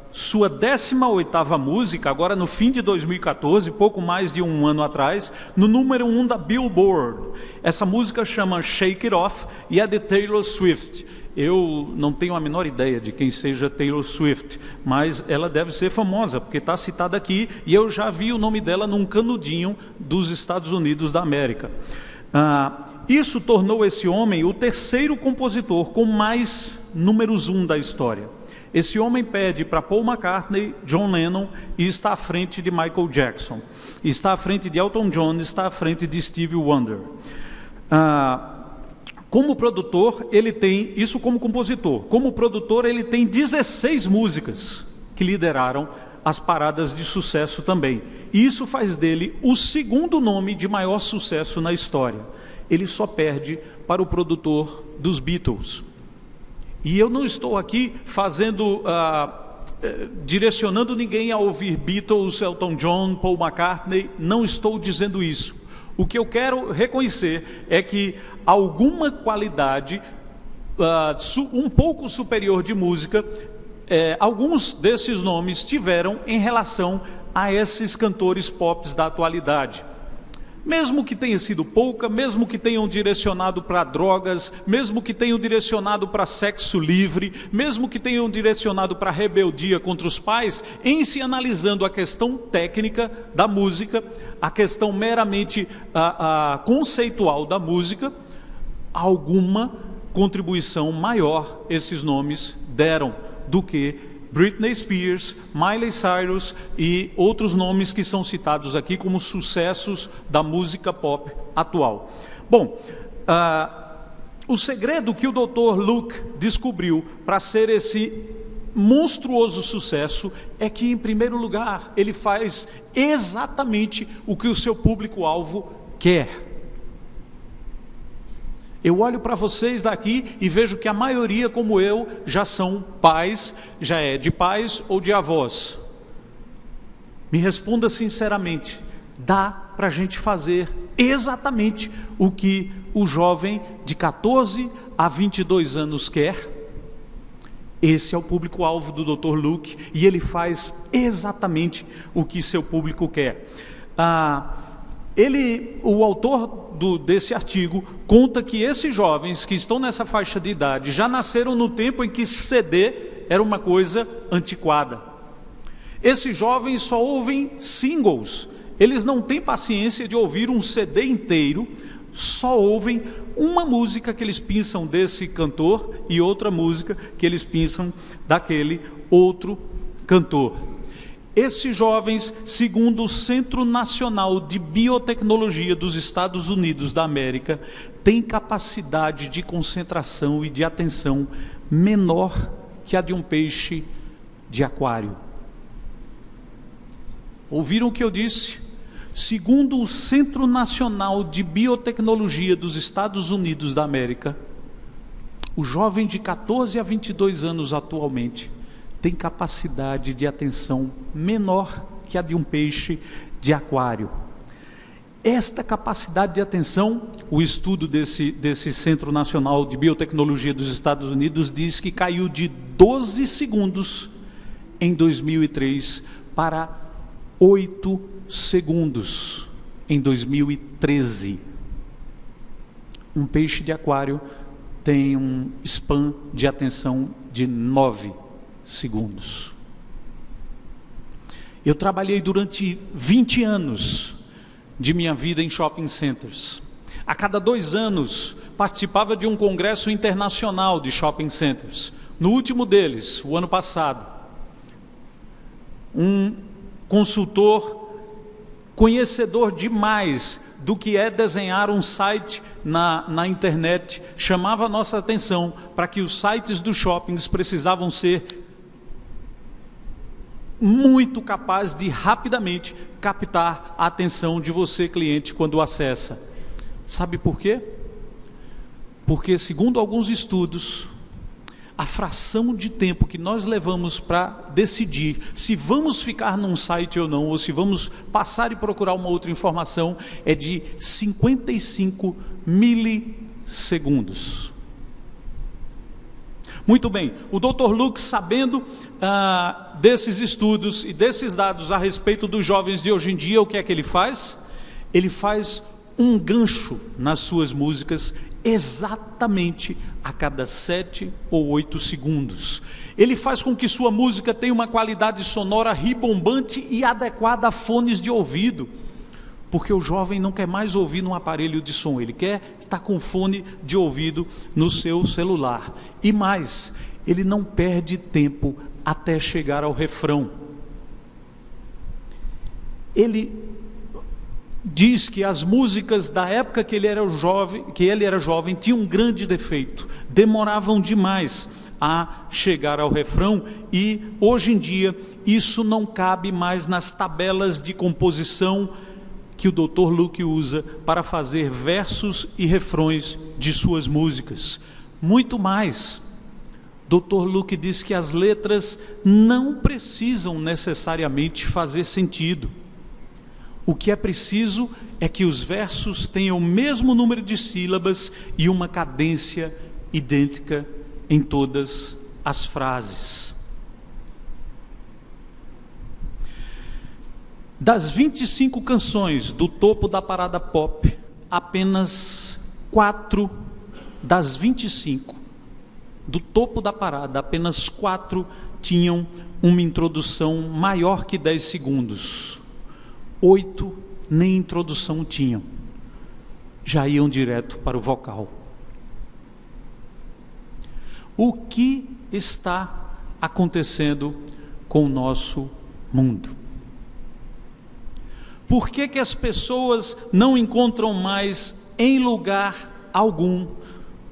sua 18ª música, agora no fim de 2014, pouco mais de um ano atrás, no número 1 da Billboard. Essa música chama Shake It Off e é de Taylor Swift. Eu não tenho a menor ideia de quem seja Taylor Swift, mas ela deve ser famosa, porque está citada aqui, e eu já vi o nome dela num canudinho dos Estados Unidos da América. Isso tornou esse homem o terceiro compositor com mais números 1 da história. Esse homem pede para Paul McCartney, John Lennon, e está à frente de Michael Jackson, está à frente de Elton John, está à frente de Stevie Wonder. Como produtor, ele tem, isso como compositor, como produtor ele tem 16 músicas que lideraram as paradas de sucesso também. E isso faz dele o segundo nome de maior sucesso na história. Ele só perde para o produtor dos Beatles. E eu não estou aqui direcionando ninguém a ouvir Beatles, Elton John, Paul McCartney, não estou dizendo isso. O que eu quero reconhecer é que alguma qualidade um pouco superior de música, alguns desses nomes tiveram em relação a esses cantores pop da atualidade. Mesmo que tenha sido pouca, mesmo que tenham direcionado para drogas, mesmo que tenham direcionado para sexo livre, mesmo que tenham direcionado para rebeldia contra os pais, em se analisando a questão técnica da música, a questão meramente conceitual da música, alguma contribuição maior esses nomes deram do que Britney Spears, Miley Cyrus e outros nomes que são citados aqui como sucessos da música pop atual. Bom, o segredo que o Dr. Luke descobriu para ser esse monstruoso sucesso é que, em primeiro lugar, ele faz exatamente o que o seu público-alvo quer. Eu olho para vocês daqui e vejo que a maioria, como eu, já são pais, já é de pais ou de avós. Me responda sinceramente, dá para a gente fazer exatamente o que o jovem de 14 a 22 anos quer? Esse é o público-alvo do Dr. Luke e ele faz exatamente o que seu público quer. O autor desse artigo conta que esses jovens que estão nessa faixa de idade já nasceram no tempo em que CD era uma coisa antiquada. Esses jovens só ouvem singles, eles não têm paciência de ouvir um CD inteiro, só ouvem uma música que eles pensam desse cantor e outra música que eles pensam daquele outro cantor. Esses jovens, segundo o Centro Nacional de Biotecnologia dos Estados Unidos da América, têm capacidade de concentração e de atenção menor que a de um peixe de aquário. Ouviram o que eu disse? Segundo o Centro Nacional de Biotecnologia dos Estados Unidos da América, o jovem de 14 a 22 anos atualmente tem capacidade de atenção menor que a de um peixe de aquário. Esta capacidade de atenção, o estudo desse Centro Nacional de Biotecnologia dos Estados Unidos diz que caiu de 12 segundos em 2003 para 8 segundos em 2013. Um peixe de aquário tem um span de atenção de 9 segundos. Eu trabalhei durante 20 anos de minha vida em shopping centers. A cada 2 anos participava de um congresso internacional de shopping centers. No último deles, o ano passado, um consultor conhecedor demais do que é desenhar um site na internet chamava a nossa atenção para que os sites dos shoppings precisavam ser muito capaz de rapidamente captar a atenção de você, cliente, quando acessa. Sabe por quê? Porque, segundo alguns estudos, a fração de tempo que nós levamos para decidir se vamos ficar num site ou não, ou se vamos passar e procurar uma outra informação, é de 55 milissegundos. Muito bem, o Dr. Luke, sabendo desses estudos e desses dados a respeito dos jovens de hoje em dia, o que é que ele faz? Ele faz um gancho nas suas músicas exatamente a cada 7 ou 8 segundos. Ele faz com que sua música tenha uma qualidade sonora ribombante e adequada a fones de ouvido. Porque o jovem não quer mais ouvir num aparelho de som, ele quer estar com fone de ouvido no seu celular. E mais, ele não perde tempo até chegar ao refrão. Ele diz que as músicas da época que ele era jovem tinham um grande defeito, demoravam demais a chegar ao refrão, e hoje em dia isso não cabe mais nas tabelas de composição que o Dr. Luke usa para fazer versos e refrões de suas músicas. Muito mais, Dr. Luke diz que as letras não precisam necessariamente fazer sentido. O que é preciso é que os versos tenham o mesmo número de sílabas e uma cadência idêntica em todas as frases. Das 25 canções do topo da parada pop, apenas 4 das 25 do topo da parada, apenas 4 tinham uma introdução maior que 10 segundos. 8 nem introdução tinham, já iam direto para o vocal. O que está acontecendo com o nosso mundo? Por que que as pessoas não encontram mais em lugar algum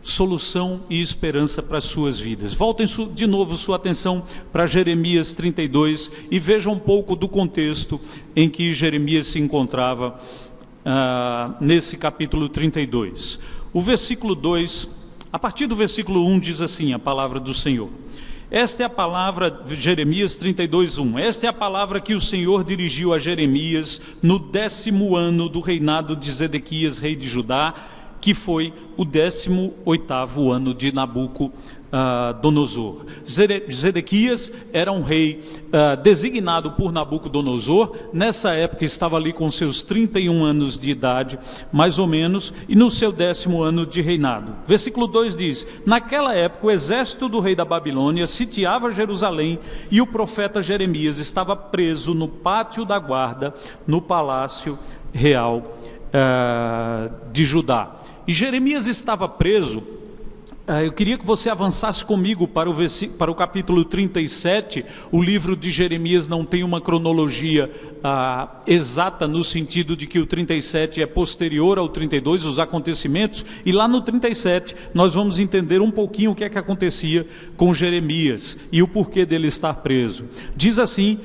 solução e esperança para as suas vidas? Voltem de novo sua atenção para Jeremias 32 e vejam um pouco do contexto em que Jeremias se encontrava nesse capítulo 32. O versículo 2, a partir do versículo 1 diz assim a palavra do Senhor. Esta é a palavra, Jeremias 32:1. Esta é a palavra que o Senhor dirigiu a Jeremias no 10º ano do reinado de Zedequias, rei de Judá, que foi o 18º ano de Nabucodonosor. Zedequias era um rei designado por Nabucodonosor. Nessa época estava ali com seus 31 anos de idade, mais ou menos, e no seu 10º ano de reinado. Versículo 2 diz: naquela época o exército do rei da Babilônia sitiava Jerusalém e o profeta Jeremias estava preso no pátio da guarda, no palácio real de Judá. E Jeremias estava preso. Eu queria que você avançasse comigo para o capítulo 37. O livro de Jeremias não tem uma cronologia exata, no sentido de que o 37 é posterior ao 32, os acontecimentos, e lá no 37 nós vamos entender um pouquinho o que é que acontecia com Jeremias e o porquê dele estar preso. Diz assim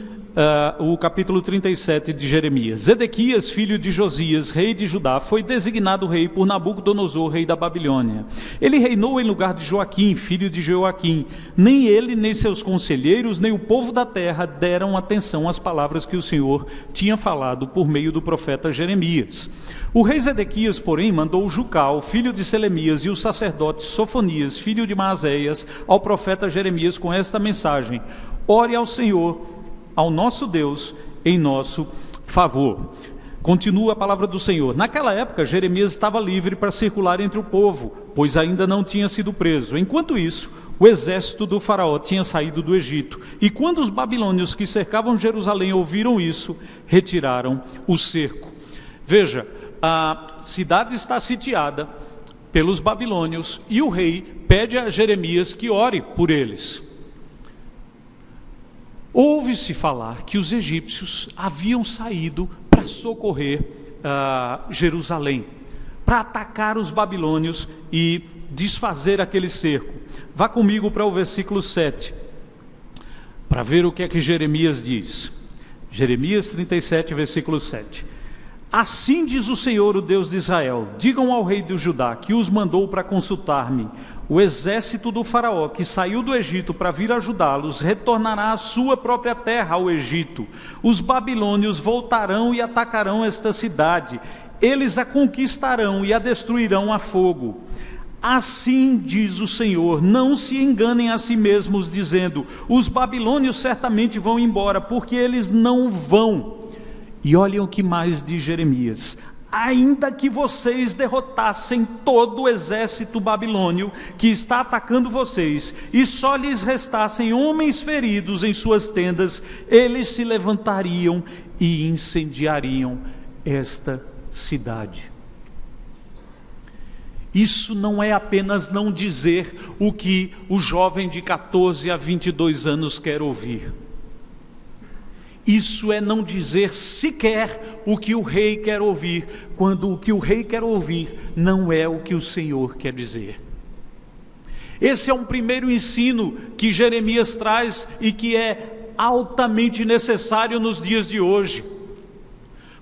o capítulo 37 de Jeremias: Zedequias, filho de Josias, rei de Judá, foi designado rei por Nabucodonosor, rei da Babilônia. Ele reinou em lugar de Joaquim, filho de Joaquim. Nem ele, nem seus conselheiros, nem o povo da terra deram atenção às palavras que o Senhor tinha falado por meio do profeta Jeremias. O rei Zedequias, porém, mandou Jucal, filho de Selemias, e o sacerdote Sofonias, filho de Maazéias, ao profeta Jeremias com esta mensagem: ore ao Senhor, ao nosso Deus, em nosso favor. Continua a palavra do Senhor. Naquela época, Jeremias estava livre para circular entre o povo, pois ainda não tinha sido preso. Enquanto isso, o exército do faraó tinha saído do Egito. E quando os babilônios que cercavam Jerusalém ouviram isso, retiraram o cerco. Veja, a cidade está sitiada pelos babilônios e o rei pede a Jeremias que ore por eles. Ouve-se falar que os egípcios haviam saído para socorrer Jerusalém, para atacar os babilônios e desfazer aquele cerco. Vá comigo para o versículo 7, para ver o que é que Jeremias diz. Jeremias 37, versículo 7. Assim diz o Senhor, o Deus de Israel: digam ao rei de Judá que os mandou para consultar-me: o exército do faraó que saiu do Egito para vir ajudá-los retornará à sua própria terra, ao Egito. Os babilônios voltarão e atacarão esta cidade. Eles a conquistarão e a destruirão a fogo. Assim diz o Senhor: não se enganem a si mesmos dizendo: os babilônios certamente vão embora, porque eles não vão. E olhem o que mais diz Jeremias: ainda que vocês derrotassem todo o exército babilônio que está atacando vocês, e só lhes restassem homens feridos em suas tendas, eles se levantariam e incendiariam esta cidade. Isso não é apenas não dizer o que o jovem de 14 a 22 anos quer ouvir. Isso é não dizer sequer o que o rei quer ouvir, quando o que o rei quer ouvir não é o que o Senhor quer dizer. Esse é um primeiro ensino que Jeremias traz e que é altamente necessário nos dias de hoje.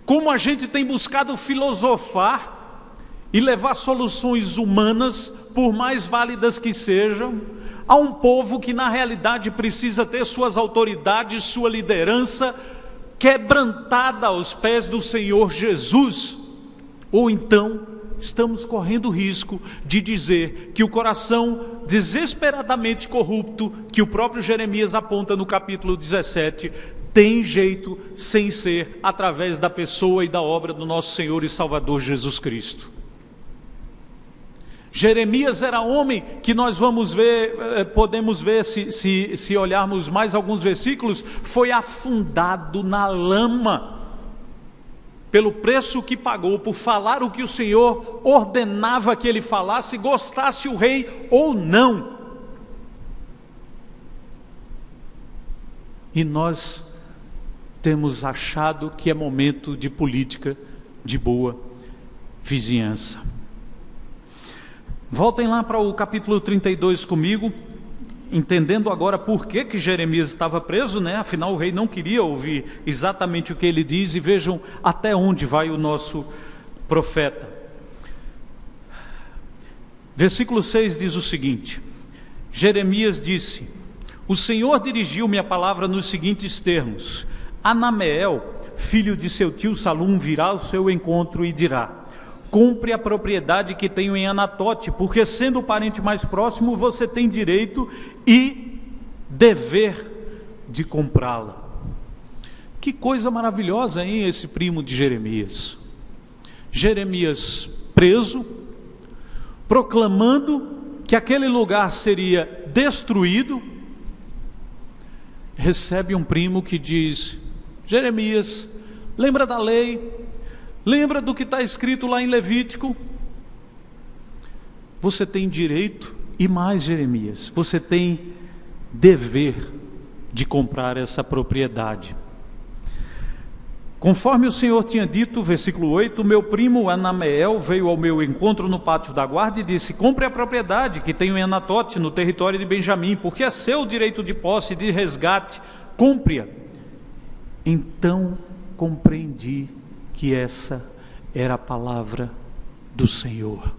Como a gente tem buscado filosofar e levar soluções humanas, por mais válidas que sejam, a um povo que na realidade precisa ter suas autoridades, sua liderança quebrantada aos pés do Senhor Jesus. Ou então estamos correndo o risco de dizer que o coração desesperadamente corrupto, que o próprio Jeremias aponta no capítulo 17, tem jeito sem ser através da pessoa e da obra do nosso Senhor e Salvador Jesus Cristo. Jeremias era homem que nós vamos ver, podemos ver se olharmos mais alguns versículos, foi afundado na lama, pelo preço que pagou, por falar o que o Senhor ordenava que ele falasse, gostasse o rei ou não. E nós temos achado que é momento de política de boa vizinhança. Voltem lá para o capítulo 32 comigo, entendendo agora por que Jeremias estava preso, né? Afinal o rei não queria ouvir exatamente o que ele diz, e vejam até onde vai o nosso profeta. Versículo 6 diz o seguinte: Jeremias disse: o Senhor dirigiu-me a palavra nos seguintes termos: Anameel, filho de seu tio Salum, virá ao seu encontro e dirá: compre a propriedade que tenho em Anatote, porque sendo o parente mais próximo, você tem direito e dever de comprá-la. Que coisa maravilhosa, hein, esse primo de Jeremias. Jeremias preso, proclamando que aquele lugar seria destruído, recebe um primo que diz: Jeremias, lembra da lei? Lembra do que está escrito lá em Levítico? Você tem direito, e mais, Jeremias, você tem dever de comprar essa propriedade. Conforme o Senhor tinha dito, versículo 8, meu primo Anameel veio ao meu encontro no pátio da guarda e disse: compre a propriedade que tenho em Anatote, no território de Benjamim, porque é seu direito de posse e de resgate, compre-a. Então compreendi que essa era a palavra do Senhor.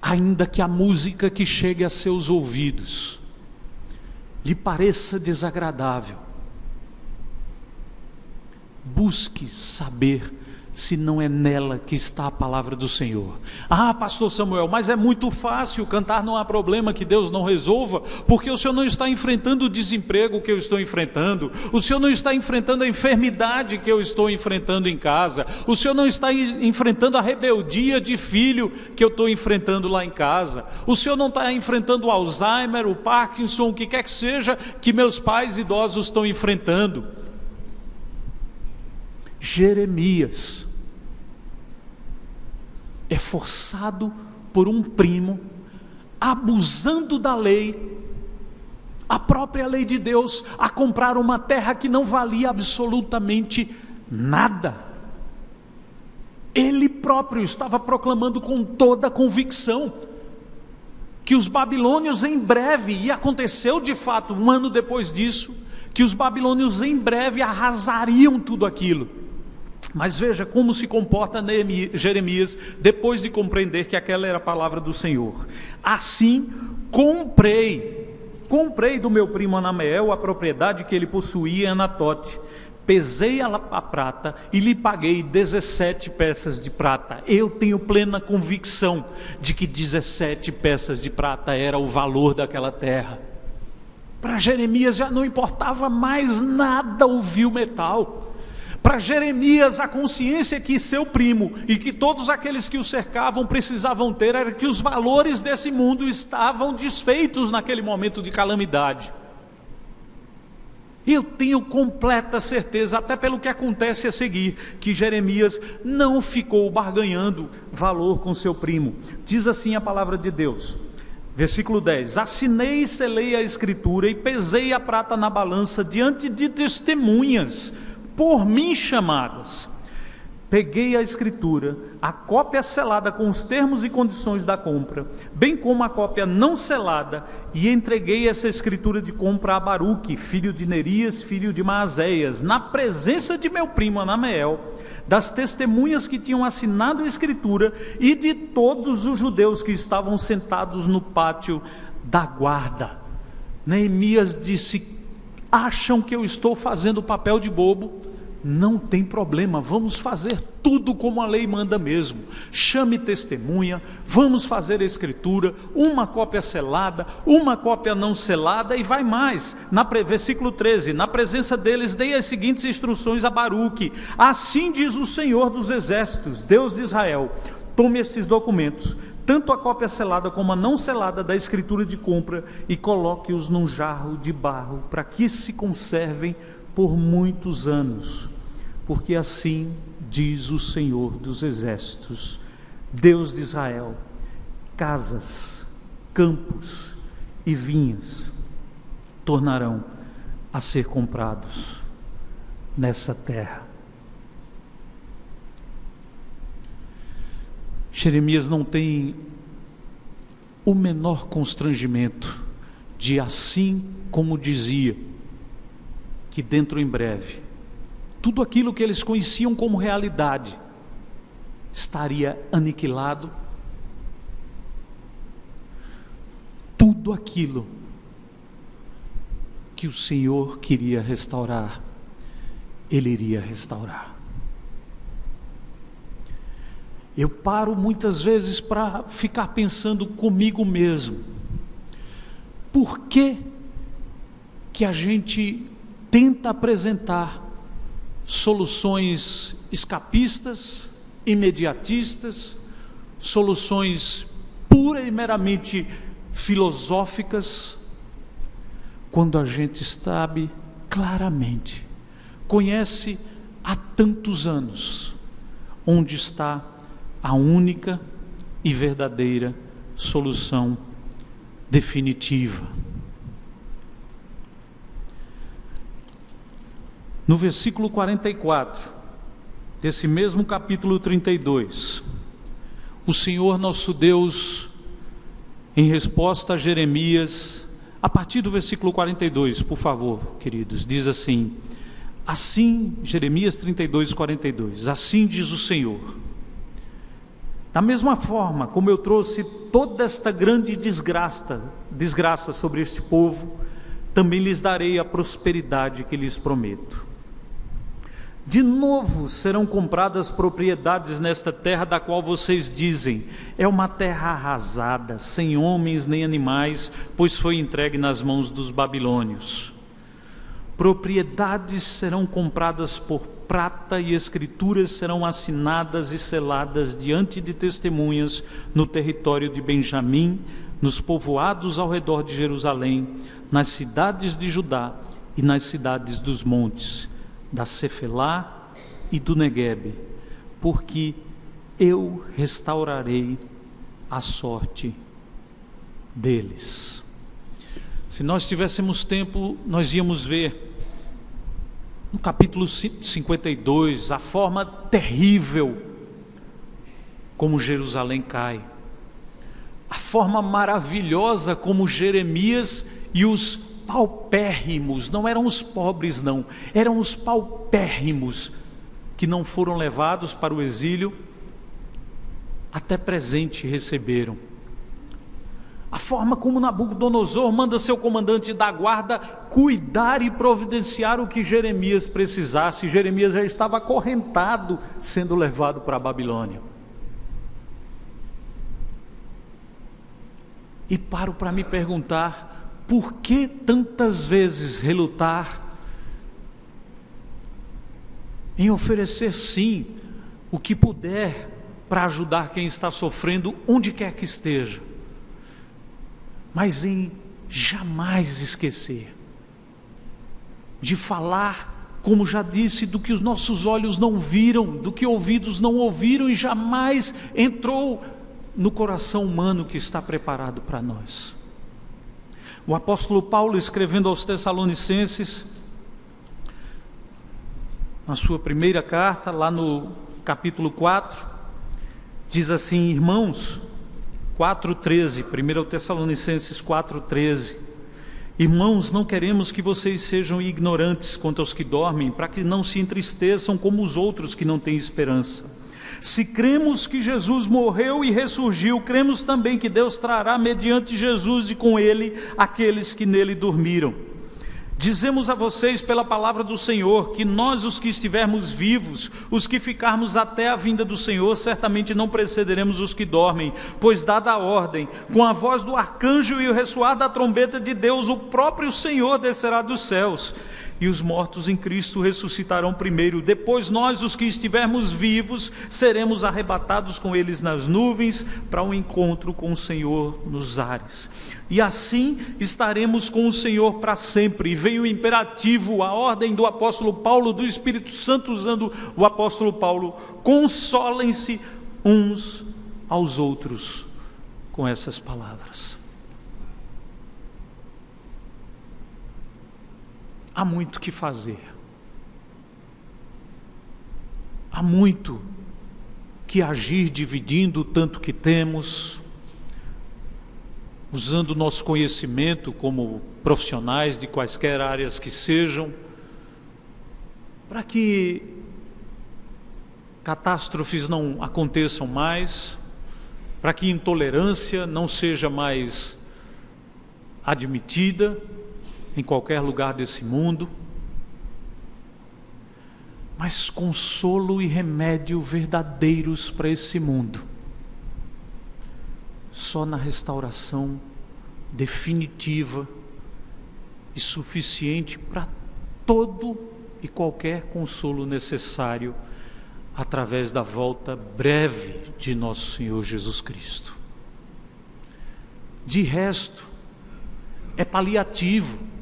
Ainda que a música que chegue a seus ouvidos lhe pareça desagradável, busque saber se não é nela que está a palavra do Senhor. Ah, pastor Samuel, mas é muito fácil cantar, não há problema que Deus não resolva, porque o senhor não está enfrentando o desemprego que eu estou enfrentando, o senhor não está enfrentando a enfermidade que eu estou enfrentando em casa, o senhor não está enfrentando a rebeldia de filho que eu estou enfrentando lá em casa, o senhor não está enfrentando o Alzheimer, o Parkinson, o que quer que seja que meus pais idosos estão enfrentando. Jeremias é forçado por um primo, abusando da lei, a própria lei de Deus, a comprar uma terra que não valia absolutamente nada. Ele próprio estava proclamando com toda a convicção que os babilônios em breve, e aconteceu de fato um ano depois disso, que os babilônios em breve arrasariam tudo aquilo. Mas veja como se comporta Jeremias depois de compreender que aquela era a palavra do Senhor. Assim, comprei do meu primo Anameel a propriedade que ele possuía em Anatote, pesei a prata e lhe paguei 17 peças de prata. Eu tenho plena convicção de que 17 peças de prata era o valor daquela terra. Para Jeremias já não importava mais nada o vil metal. Para Jeremias, a consciência que seu primo e que todos aqueles que o cercavam precisavam ter era que os valores desse mundo estavam desfeitos naquele momento de calamidade. Eu tenho completa certeza, até pelo que acontece a seguir, que Jeremias não ficou barganhando valor com seu primo. Diz assim a palavra de Deus, versículo 10: assinei e selei a escritura e pesei a prata na balança diante de testemunhas por mim chamadas. Peguei a escritura, a cópia selada com os termos e condições da compra, bem como a cópia não selada, e entreguei essa escritura de compra a Baruque, filho de Nerias, filho de Maazéias, na presença de meu primo Anameel, das testemunhas que tinham assinado a escritura e de todos os judeus que estavam sentados no pátio da guarda. Neemias disse: acham que eu estou fazendo o papel de bobo? não tem problema, vamos fazer tudo como a lei manda mesmo. Chame testemunha, vamos fazer a escritura, uma cópia selada, uma cópia não selada, e vai mais. Versículo 13, na presença deles dei as seguintes instruções a Baruque: assim diz o Senhor dos Exércitos, Deus de Israel, tome esses documentos, tanto a cópia selada como a não selada da escritura de compra, e coloque-os num jarro de barro, para que se conservem por muitos anos, porque assim diz o Senhor dos Exércitos, Deus de Israel: casas, campos e vinhas tornarão a ser comprados nessa terra. Jeremias não tem o menor constrangimento de, assim como dizia, que dentro em breve, tudo aquilo que eles conheciam como realidade estaria aniquilado, tudo aquilo que o Senhor queria restaurar, Ele iria restaurar. Eu paro muitas vezes para ficar pensando comigo mesmo, por que a gente tenta apresentar soluções escapistas, imediatistas, soluções pura e meramente filosóficas, quando a gente sabe claramente, conhece há tantos anos, onde está a única e verdadeira solução definitiva. No versículo 44, desse mesmo capítulo 32, o Senhor nosso Deus, em resposta a Jeremias, a partir do versículo 42, por favor, queridos, diz assim: assim, Jeremias 32, 42, assim diz o Senhor: da mesma forma como eu trouxe toda esta grande desgraça sobre este povo, também lhes darei a prosperidade que lhes prometo. De novo serão compradas propriedades nesta terra, da qual vocês dizem: é uma terra arrasada, sem homens nem animais, pois foi entregue nas mãos dos babilônios. Propriedades serão compradas por prata, e escrituras serão assinadas e seladas diante de testemunhas no território de Benjamim, nos povoados ao redor de Jerusalém, nas cidades de Judá e nas cidades dos montes, da Cefelá e do Neguebe, porque eu restaurarei a sorte deles. Se nós tivéssemos tempo, nós íamos ver no capítulo 52 a forma terrível como Jerusalém cai, a forma maravilhosa como Jeremias e os paupérrimos, não eram os pobres não, eram os paupérrimos que não foram levados para o exílio, até presente receberam. A forma como Nabucodonosor manda seu comandante da guarda cuidar e providenciar o que Jeremias precisasse. Jeremias já estava acorrentado, sendo levado para a Babilônia. E paro para me perguntar, por que tantas vezes relutar em oferecer sim o que puder para ajudar quem está sofrendo onde quer que esteja, mas em jamais esquecer de falar, como já disse, do que os nossos olhos não viram, do que ouvidos não ouviram e jamais entrou no coração humano que está preparado para nós. O apóstolo Paulo, escrevendo aos Tessalonicenses, na sua primeira carta, lá no capítulo 4, diz assim: irmãos, 4,13, 1 Tessalonicenses 4,13: irmãos, não queremos que vocês sejam ignorantes quanto aos que dormem, para que não se entristeçam como os outros que não têm esperança. Se cremos que Jesus morreu e ressurgiu, cremos também que Deus trará mediante Jesus e com ele aqueles que nele dormiram. Dizemos a vocês pela palavra do Senhor que nós, os que estivermos vivos, os que ficarmos até a vinda do Senhor, certamente não precederemos os que dormem, pois dada a ordem, com a voz do arcanjo e o ressoar da trombeta de Deus, o próprio Senhor descerá dos céus, e os mortos em Cristo ressuscitarão primeiro. Depois nós, os que estivermos vivos, seremos arrebatados com eles nas nuvens para um encontro com o Senhor nos ares. E assim estaremos com o Senhor para sempre. E veio o imperativo, a ordem do apóstolo Paulo, do Espírito Santo usando o apóstolo Paulo: consolem-se uns aos outros com essas palavras. Há muito que fazer, há muito que agir dividindo o tanto que temos, usando o nosso conhecimento como profissionais de quaisquer áreas que sejam, para que catástrofes não aconteçam mais, para que intolerância não seja mais admitida em qualquer lugar desse mundo, mas consolo e remédio verdadeiros para esse mundo, só na restauração definitiva e suficiente para todo e qualquer consolo necessário, através da volta breve de nosso Senhor Jesus Cristo. De resto, é paliativo.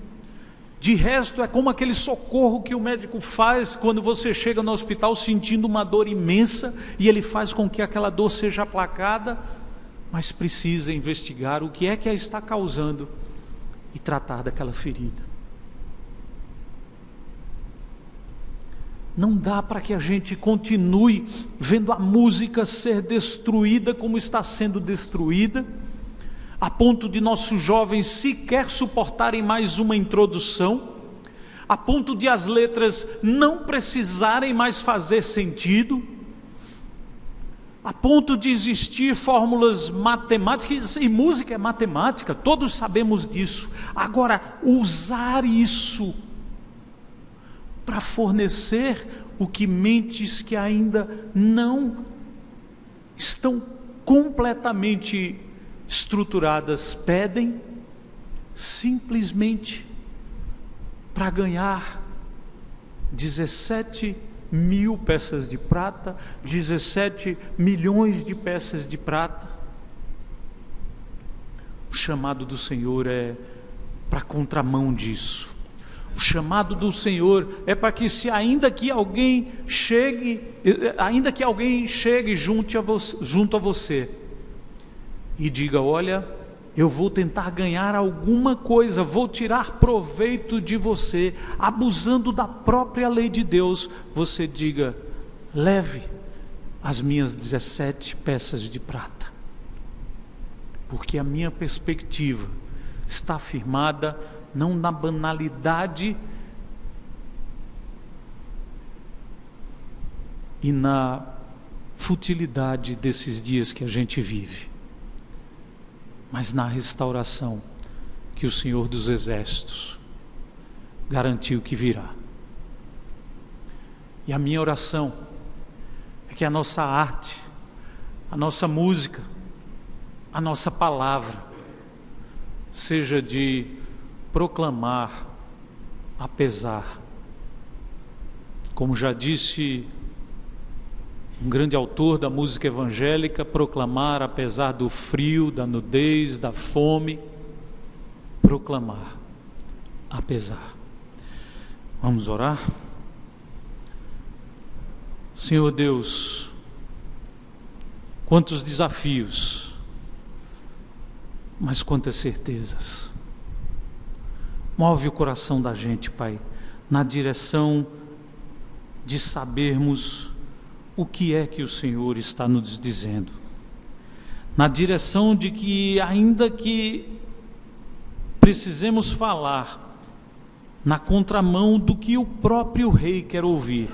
De resto, é como aquele socorro que o médico faz quando você chega no hospital sentindo uma dor imensa, e ele faz com que aquela dor seja aplacada, mas precisa investigar o que é que a está causando e tratar daquela ferida. Não dá para que a gente continue vendo a música ser destruída como está sendo destruída, a ponto de nossos jovens sequer suportarem mais uma introdução, a ponto de as letras não precisarem mais fazer sentido, a ponto de existir fórmulas matemáticas, e música é matemática, todos sabemos disso. Agora, usar isso para fornecer o que mentes que ainda não estão completamente estruturadas pedem, simplesmente para ganhar 17 mil peças de prata, 17 milhões de peças de prata. O chamado do Senhor é para contramão disso. O chamado do Senhor é para que, se ainda que alguém chegue junto a você e diga: olha, eu vou tentar ganhar alguma coisa, vou tirar proveito de você, abusando da própria lei de Deus, você diga: leve as minhas 17 peças de prata, porque a minha perspectiva está firmada não na banalidade e na futilidade desses dias que a gente vive, mas na restauração que o Senhor dos Exércitos garantiu que virá. E a minha oração é que a nossa arte, a nossa música, a nossa palavra seja de proclamar apesar. Como já disse um grande autor da música evangélica, proclamar apesar do frio, da nudez, da fome, proclamar apesar. Vamos orar? Senhor Deus, quantos desafios, mas quantas certezas. Move o coração da gente, Pai, na direção de sabermos o que é que o Senhor está nos dizendo, na direção de que, ainda que precisemos falar na contramão do que o próprio Rei quer ouvir,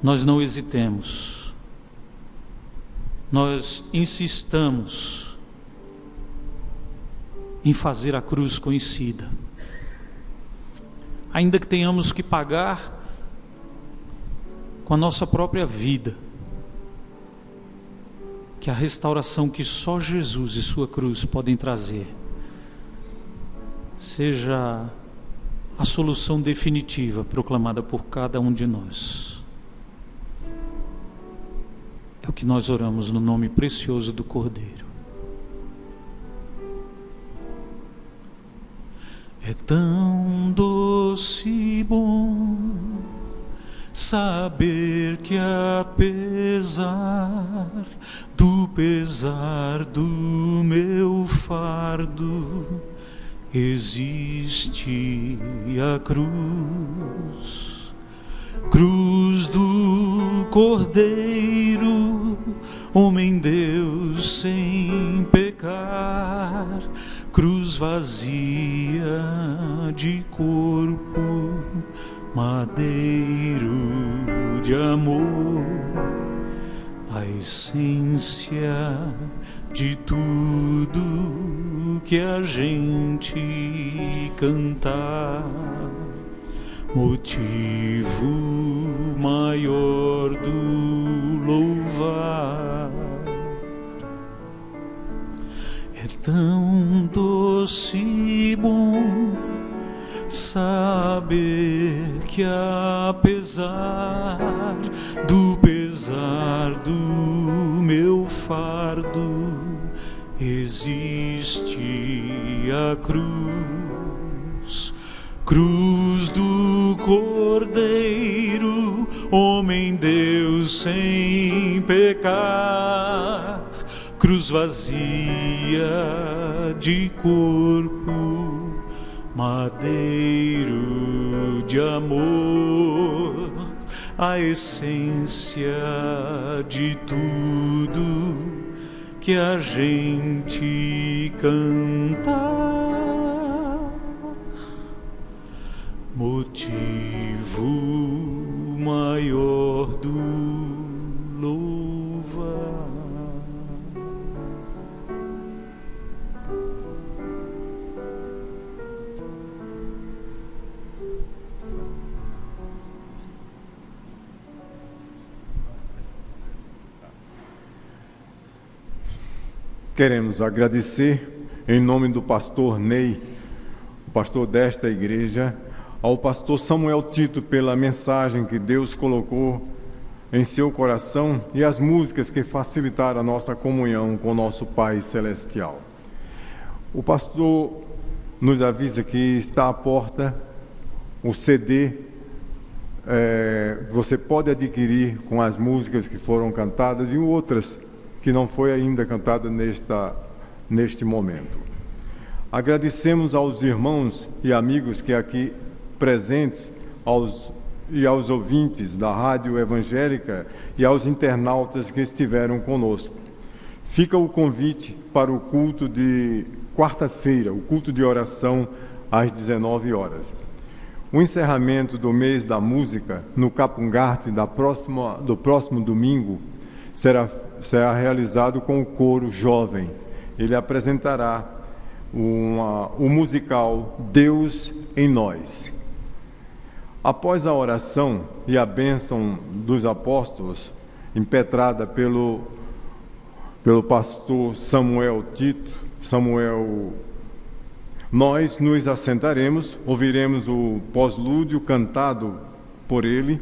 nós não hesitemos, nós insistamos em fazer a cruz conhecida, ainda que tenhamos que pagar com a nossa própria vida, que a restauração que só Jesus e sua cruz podem trazer seja a solução definitiva proclamada por cada um de nós. É o que nós oramos no nome precioso do Cordeiro. É tão doce e bom saber que apesar do pesar do meu fardo, existe a cruz, cruz do Cordeiro, homem Deus sem pecar, cruz vazia de corpo, madeiro de amor, a essência de tudo que a gente cantar, motivo maior do louvar. É tão doce e bom saber que apesar do pesar do meu fardo, existe a cruz, cruz do Cordeiro, homem Deus sem pecar, cruz vazia de corpo, madeiro de amor, a essência de tudo que a gente cantar, motivo maior do louvar. Queremos agradecer, em nome do pastor Ney, o pastor desta igreja, ao pastor Samuel Tito pela mensagem que Deus colocou em seu coração e as músicas que facilitaram a nossa comunhão com o nosso Pai Celestial. O pastor nos avisa que está à porta o CD, você pode adquirir com as músicas que foram cantadas e outras que não foi ainda cantada neste momento. Agradecemos aos irmãos e amigos que aqui presentes, aos ouvintes da Rádio Evangélica e aos internautas que estiveram conosco. Fica o convite para o culto de quarta-feira, o culto de oração às 19 horas. O encerramento do mês da música no Capungarte do próximo domingo será realizado com o coro jovem. Ele apresentará o musical Deus em Nós. Após a oração e a bênção dos apóstolos, impetrada pelo pastor Samuel Tito, nós nos assentaremos, ouviremos o pós-lúdio cantado por ele,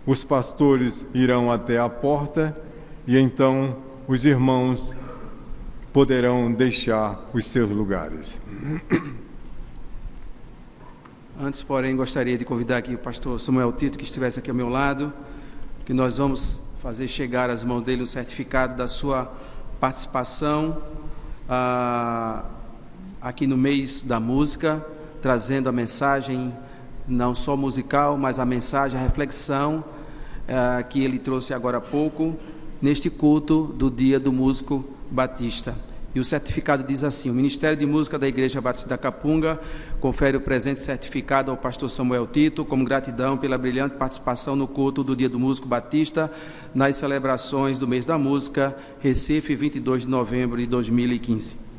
os pastores irão até a porta e então os irmãos poderão deixar os seus lugares. Antes, porém, gostaria de convidar aqui o pastor Samuel Tito, que estivesse aqui ao meu lado, que nós vamos fazer chegar às mãos dele o certificado da sua participação aqui no mês da música, trazendo a mensagem não só musical, mas a mensagem, a reflexão que ele trouxe agora há pouco, neste culto do Dia do Músico Batista. E o certificado diz assim: o Ministério de Música da Igreja Batista da Capunga confere o presente certificado ao pastor Samuel Tito como gratidão pela brilhante participação no culto do Dia do Músico Batista nas celebrações do mês da música, Recife, 22 de novembro de 2015.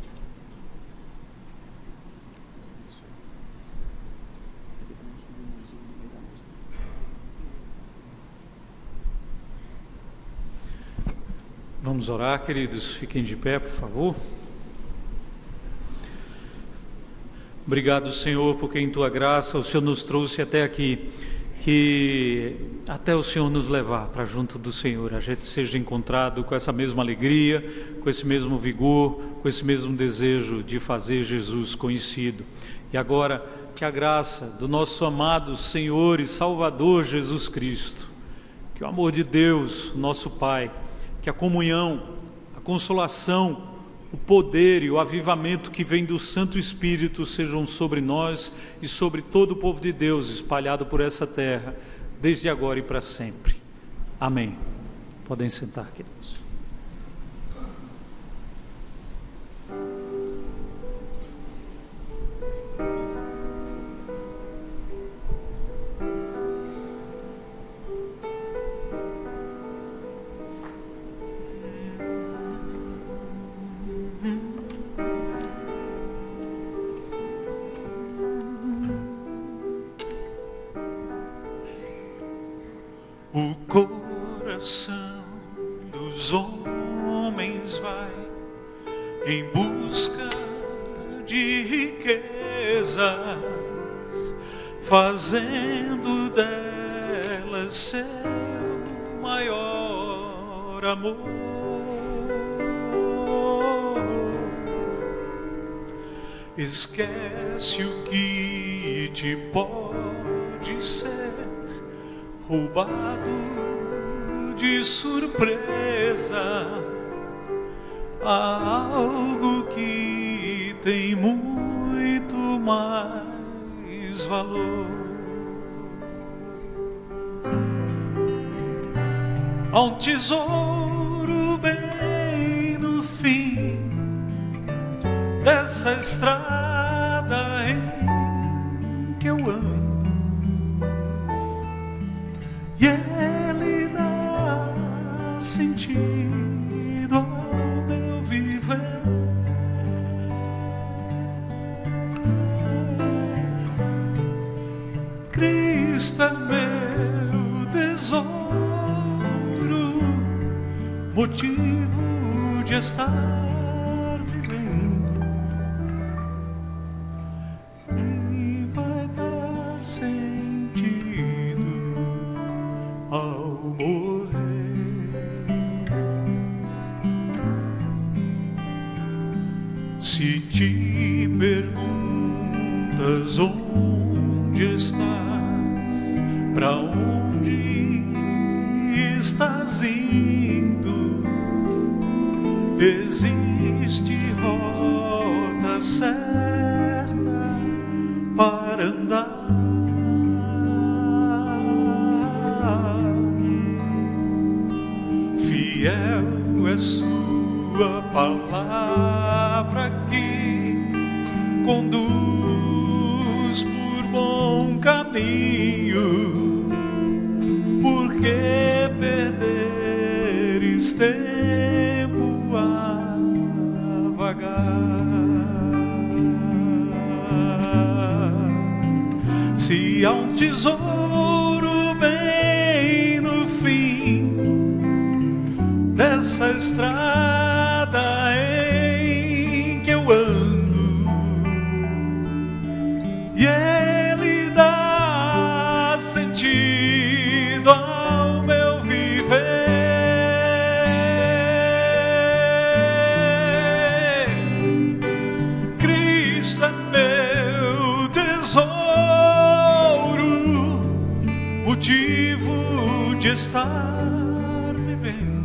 Vamos orar, queridos. Fiquem de pé, por favor. Obrigado, Senhor, porque em Tua graça o Senhor nos trouxe até aqui. Que até o Senhor nos levar para junto do Senhor, a gente seja encontrado com essa mesma alegria, com esse mesmo vigor, com esse mesmo desejo de fazer Jesus conhecido. E agora, que a graça do nosso amado Senhor e Salvador Jesus Cristo, que o amor de Deus, nosso Pai, que a comunhão, a consolação, o poder e o avivamento que vem do Santo Espírito sejam sobre nós e sobre todo o povo de Deus espalhado por essa terra, desde agora e para sempre. Amém. Podem sentar, queridos. O coração dos homens vai em busca de riquezas, fazendo delas seu maior amor. Esquece o que te pode ser roubado de surpresa. Há algo que tem muito mais valor. Há um tesouro bem no fim dessa estrada em que eu ando. E ele dá sentido ao meu viver. Cristo é meu tesouro, motivo de estar vivendo. E vai dar sentido ao morrer. Se te perguntas onde estás, para onde estás indo, existe rota certa para andar. Fiel é sua palavra que conduz por bom caminho. Por que perderes tempo a vagar? Se há um tesouro bem no fim dessa estrada em que eu ando, e ele dá sentido ao meu viver. Cristo é meu tesouro, motivo de estar vivendo.